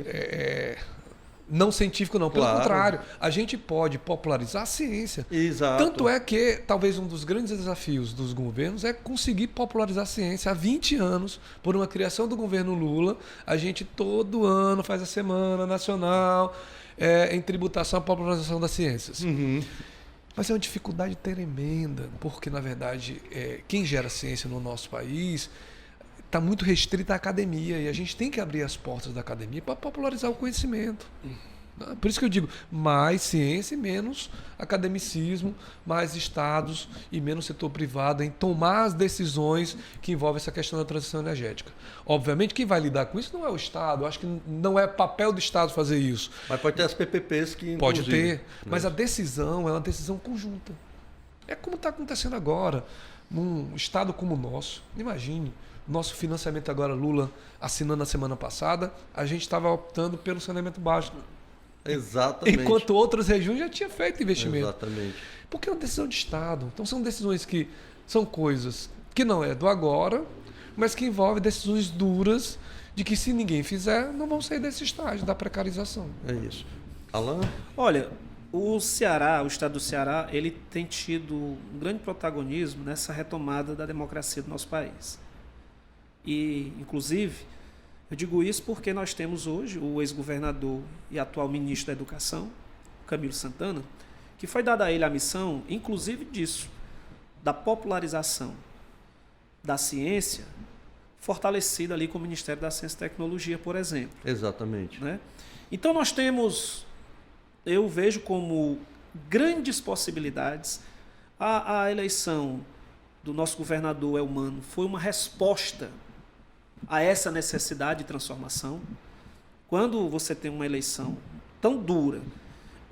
não científico não, pelo Claro. contrário, a gente pode popularizar a ciência. Exato. Tanto é que talvez um dos grandes desafios dos governos é conseguir popularizar a ciência. Há 20 anos, por uma criação do governo Lula, a gente todo ano faz a Semana Nacional em tributação à popularização das ciências. Uhum. Mas é uma dificuldade tremenda, porque, na verdade, quem gera ciência no nosso país está muito restrita à academia, e a gente tem que abrir as portas da academia para popularizar o conhecimento. Por isso que eu digo, mais ciência e menos academicismo, mais estados e menos setor privado em tomar as decisões que envolvem essa questão da transição energética. Obviamente, quem vai lidar com isso não é o Estado, eu acho que não é papel do Estado fazer isso. Mas pode ter as PPPs que... Pode inclusive, ter, mas a decisão é uma decisão conjunta. É como está acontecendo agora, num estado como o nosso. Imagine, nosso financiamento agora, Lula assinando na semana passada, a gente estava optando pelo saneamento básico. Exatamente. Enquanto outras regiões já tinham feito investimento. Exatamente. Porque é uma decisão de Estado. Então são decisões que são coisas que não é do agora, mas que envolvem decisões duras de que se ninguém fizer, não vão sair desse estágio da precarização. É isso. Alan? Olha, o Ceará, o estado do Ceará, ele tem tido um grande protagonismo nessa retomada da democracia do nosso país. E, inclusive, eu digo isso porque nós temos hoje o ex-governador e atual ministro da Educação, Camilo Santana, que foi dada a ele a missão, inclusive disso, da popularização da ciência, fortalecida ali com o Ministério da Ciência e Tecnologia, por exemplo. Exatamente. Né? Então nós temos, eu vejo como grandes possibilidades. A eleição do nosso governador Elmano foi uma resposta a essa necessidade de transformação. Quando você tem uma eleição tão dura,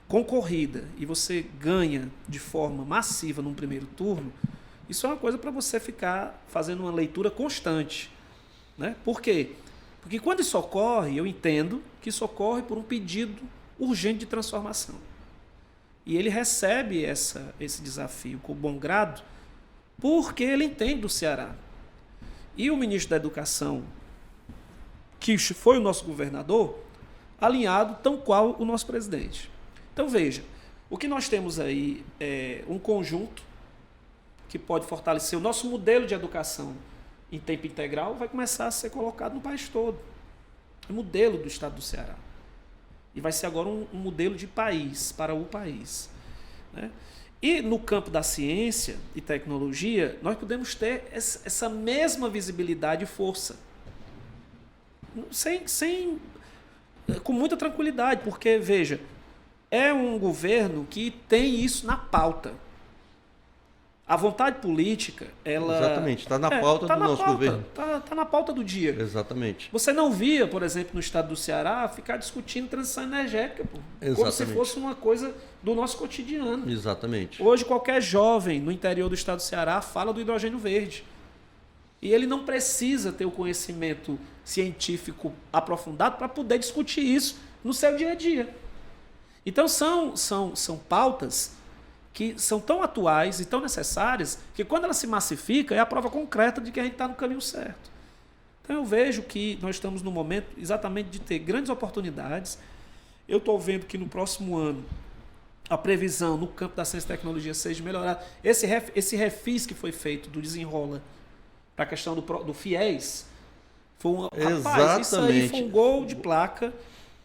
concorrida, e você ganha de forma massiva num primeiro turno, isso é uma coisa para você ficar fazendo uma leitura constante. Né? Por quê? Porque quando isso ocorre, eu entendo que isso ocorre por um pedido urgente de transformação. E ele recebe esse desafio com bom grado, porque ele entende do Ceará. E o ministro da Educação, que foi o nosso governador, alinhado tão qual o nosso presidente. Então, veja, o que nós temos aí é um conjunto que pode fortalecer o nosso modelo de educação em tempo integral, vai começar a ser colocado no país todo. O modelo do estado do Ceará. E vai ser agora um modelo de país, para o país. Né? E no campo da ciência e tecnologia, nós podemos ter essa mesma visibilidade e força. Com muita tranquilidade, porque, veja, é um governo que tem isso na pauta. A vontade política, ela... Exatamente, está na pauta do nosso governo. Está na pauta do dia. Exatamente. Você não via, por exemplo, no estado do Ceará, ficar discutindo transição energética, pô, como se fosse uma coisa do nosso cotidiano. Exatamente. Hoje, qualquer jovem no interior do estado do Ceará fala do hidrogênio verde. E ele não precisa ter o conhecimento científico aprofundado para poder discutir isso no seu dia a dia. Então, são pautas que são tão atuais e tão necessárias que quando ela se massifica é a prova concreta de que a gente está no caminho certo. Então eu vejo que nós estamos no momento exatamente de ter grandes oportunidades. Eu estou vendo que no próximo ano a previsão no campo da ciência e tecnologia seja melhorada. Esse refis que foi feito do Desenrola para a questão do FIES foi rapaz, isso aí foi um gol de placa,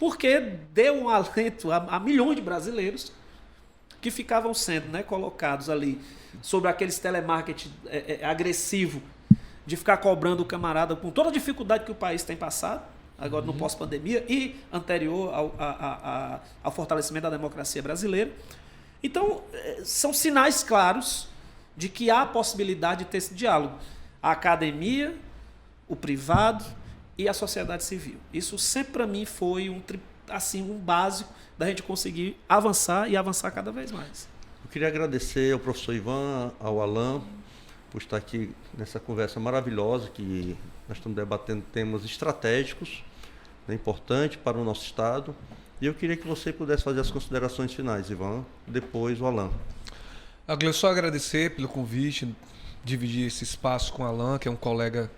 porque deu um alento a milhões de brasileiros que ficavam sendo, né, colocados ali sobre aqueles telemarketing agressivo de ficar cobrando o camarada com toda a dificuldade que o país tem passado, agora no pós-pandemia e anterior ao fortalecimento da democracia brasileira. Então, são sinais claros de que há a possibilidade de ter esse diálogo. A academia, o privado e a sociedade civil. Isso sempre para mim foi um básico da gente conseguir avançar e avançar cada vez mais. Eu queria agradecer ao professor Ivan, ao Alan, por estar aqui nessa conversa maravilhosa, que nós estamos debatendo temas estratégicos, né, importantes para o nosso Estado. E eu queria que você pudesse fazer as considerações finais, Ivan, depois o Alan. Eu só agradecer pelo convite, dividir esse espaço com o Alan, que é um colega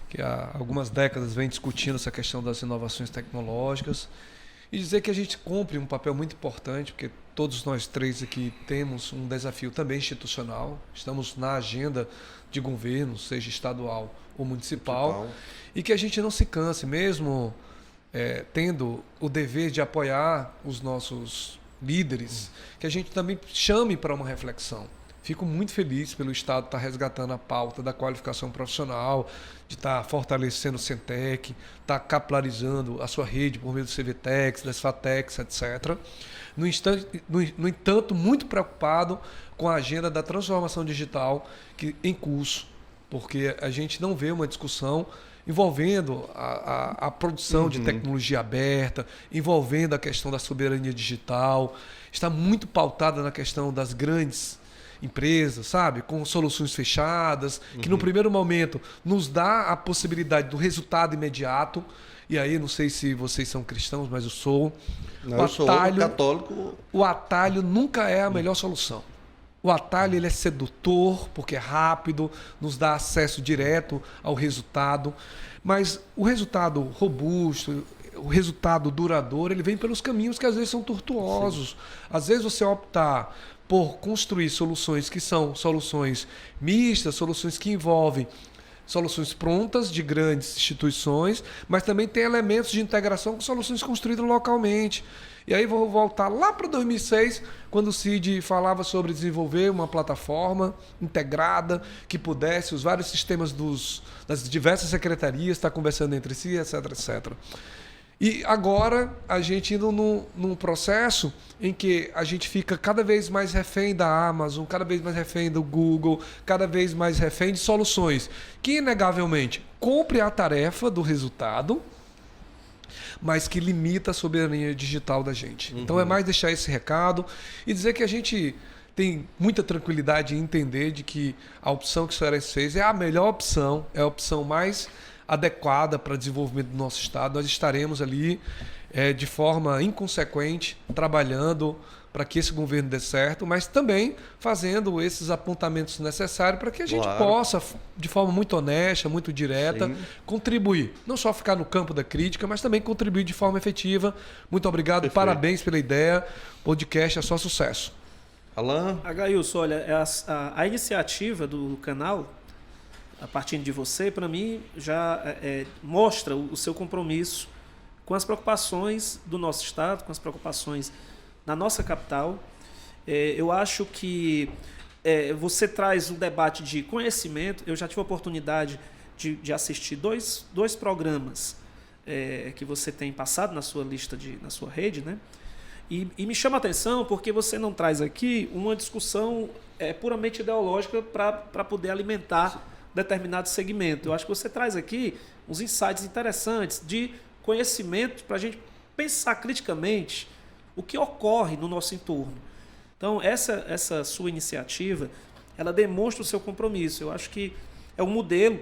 que há algumas décadas vem discutindo essa questão das inovações tecnológicas. E dizer que a gente cumpre um papel muito importante, porque todos nós três aqui temos um desafio também institucional, estamos na agenda de governo, seja estadual ou municipal, e que a gente não se canse, mesmo tendo o dever de apoiar os nossos líderes, que a gente também chame para uma reflexão. Fico muito feliz pelo Estado estar resgatando a pauta da qualificação profissional, de estar fortalecendo o Centec, estar capilarizando a sua rede por meio do CVTEX, das FATEX, etc. No entanto, muito preocupado com a agenda da transformação digital em curso, porque a gente não vê uma discussão envolvendo a produção de tecnologia aberta, envolvendo a questão da soberania digital, está muito pautada na questão das grandes empresas, sabe? Com soluções fechadas, que no primeiro momento nos dá a possibilidade do resultado imediato. E aí, não sei se vocês são cristãos, mas eu sou. Não, eu sou católico. O atalho nunca é a melhor solução. O atalho ele é sedutor, porque é rápido, nos dá acesso direto ao resultado. Mas o resultado robusto, o resultado duradouro, ele vem pelos caminhos que às vezes são tortuosos. Sim. Às vezes você optar por construir soluções que são soluções mistas, soluções que envolvem soluções prontas de grandes instituições, mas também tem elementos de integração com soluções construídas localmente. E aí vou voltar lá para 2006, quando o Cid falava sobre desenvolver uma plataforma integrada que pudesse os vários sistemas das diversas secretarias estar conversando entre si, etc, etc. E agora a gente indo num processo em que a gente fica cada vez mais refém da Amazon, cada vez mais refém do Google, cada vez mais refém de soluções que, inegavelmente, cumpre a tarefa do resultado, mas que limita a soberania digital da gente. Então é mais deixar esse recado e dizer que a gente tem muita tranquilidade em entender de que a opção que o Cearense fez é a melhor opção, é a opção mais adequada para o desenvolvimento do nosso Estado. Nós estaremos ali de forma inconsequente, trabalhando para que esse governo dê certo, mas também fazendo esses apontamentos necessários para que a gente possa, de forma muito honesta, muito direta, contribuir. Não só ficar no campo da crítica, mas também contribuir de forma efetiva. Muito obrigado, parabéns pela ideia. Podcast é só sucesso. Alan? Agailson, olha, a iniciativa do canal, a partir de você, para mim, já mostra o seu compromisso com as preocupações do nosso Estado, com as preocupações na nossa capital. Eu acho que você traz um debate de conhecimento. Eu já tive a oportunidade de assistir dois programas que você tem passado na sua lista, na sua rede, né? E me chama a atenção porque você não traz aqui uma discussão puramente ideológica para poder alimentar determinado segmento. Eu acho que você traz aqui uns insights interessantes de conhecimento para a gente pensar criticamente o que ocorre no nosso entorno. Então, essa sua iniciativa, ela demonstra o seu compromisso. Eu acho que é um modelo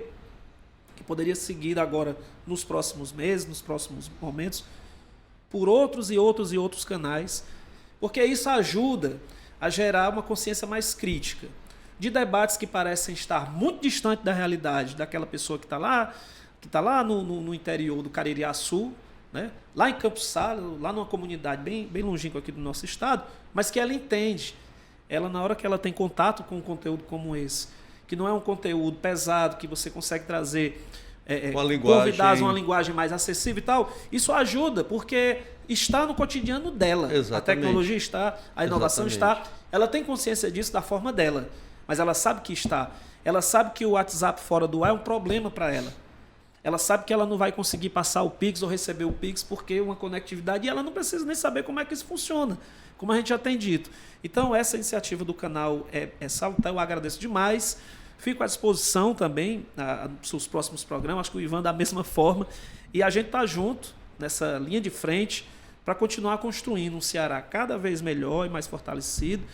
que poderia ser seguido agora nos próximos meses, nos próximos momentos, por outros e outros canais, porque isso ajuda a gerar uma consciência mais crítica de debates que parecem estar muito distantes da realidade daquela pessoa que está lá no interior do Caririaçu, né? Lá em Campos Sales, lá numa comunidade bem longínqua aqui do nosso estado, mas que ela entende. Ela, na hora que ela tem contato com um conteúdo como esse, que não é um conteúdo pesado, que você consegue trazer convidados, uma linguagem mais acessível e tal, isso ajuda, porque está no cotidiano dela. Exatamente. A tecnologia está, a inovação está, ela tem consciência disso da forma dela, mas ela sabe que está. Ela sabe que o WhatsApp fora do ar é um problema para ela. Ela sabe que ela não vai conseguir passar o Pix ou receber o Pix porque é uma conectividade e ela não precisa nem saber como é que isso funciona, como a gente já tem dito. Então, essa iniciativa do canal é salutar, eu agradeço demais. Fico à disposição também nos seus próximos programas, acho que o Ivan da mesma forma. E a gente está junto nessa linha de frente para continuar construindo um Ceará cada vez melhor e mais fortalecido.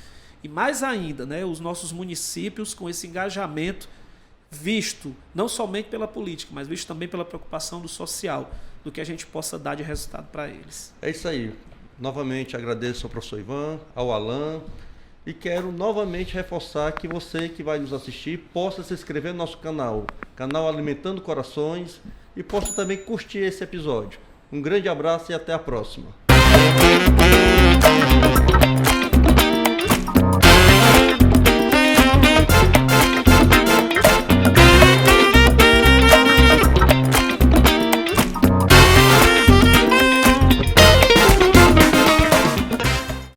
E mais ainda, né, os nossos municípios com esse engajamento visto não somente pela política, mas visto também pela preocupação do social, do que a gente possa dar de resultado para eles. É isso aí. Novamente agradeço ao professor Ivan, ao Alan, e quero novamente reforçar que você que vai nos assistir possa se inscrever no nosso canal Alimentando Corações, e possa também curtir esse episódio. Um grande abraço e até a próxima.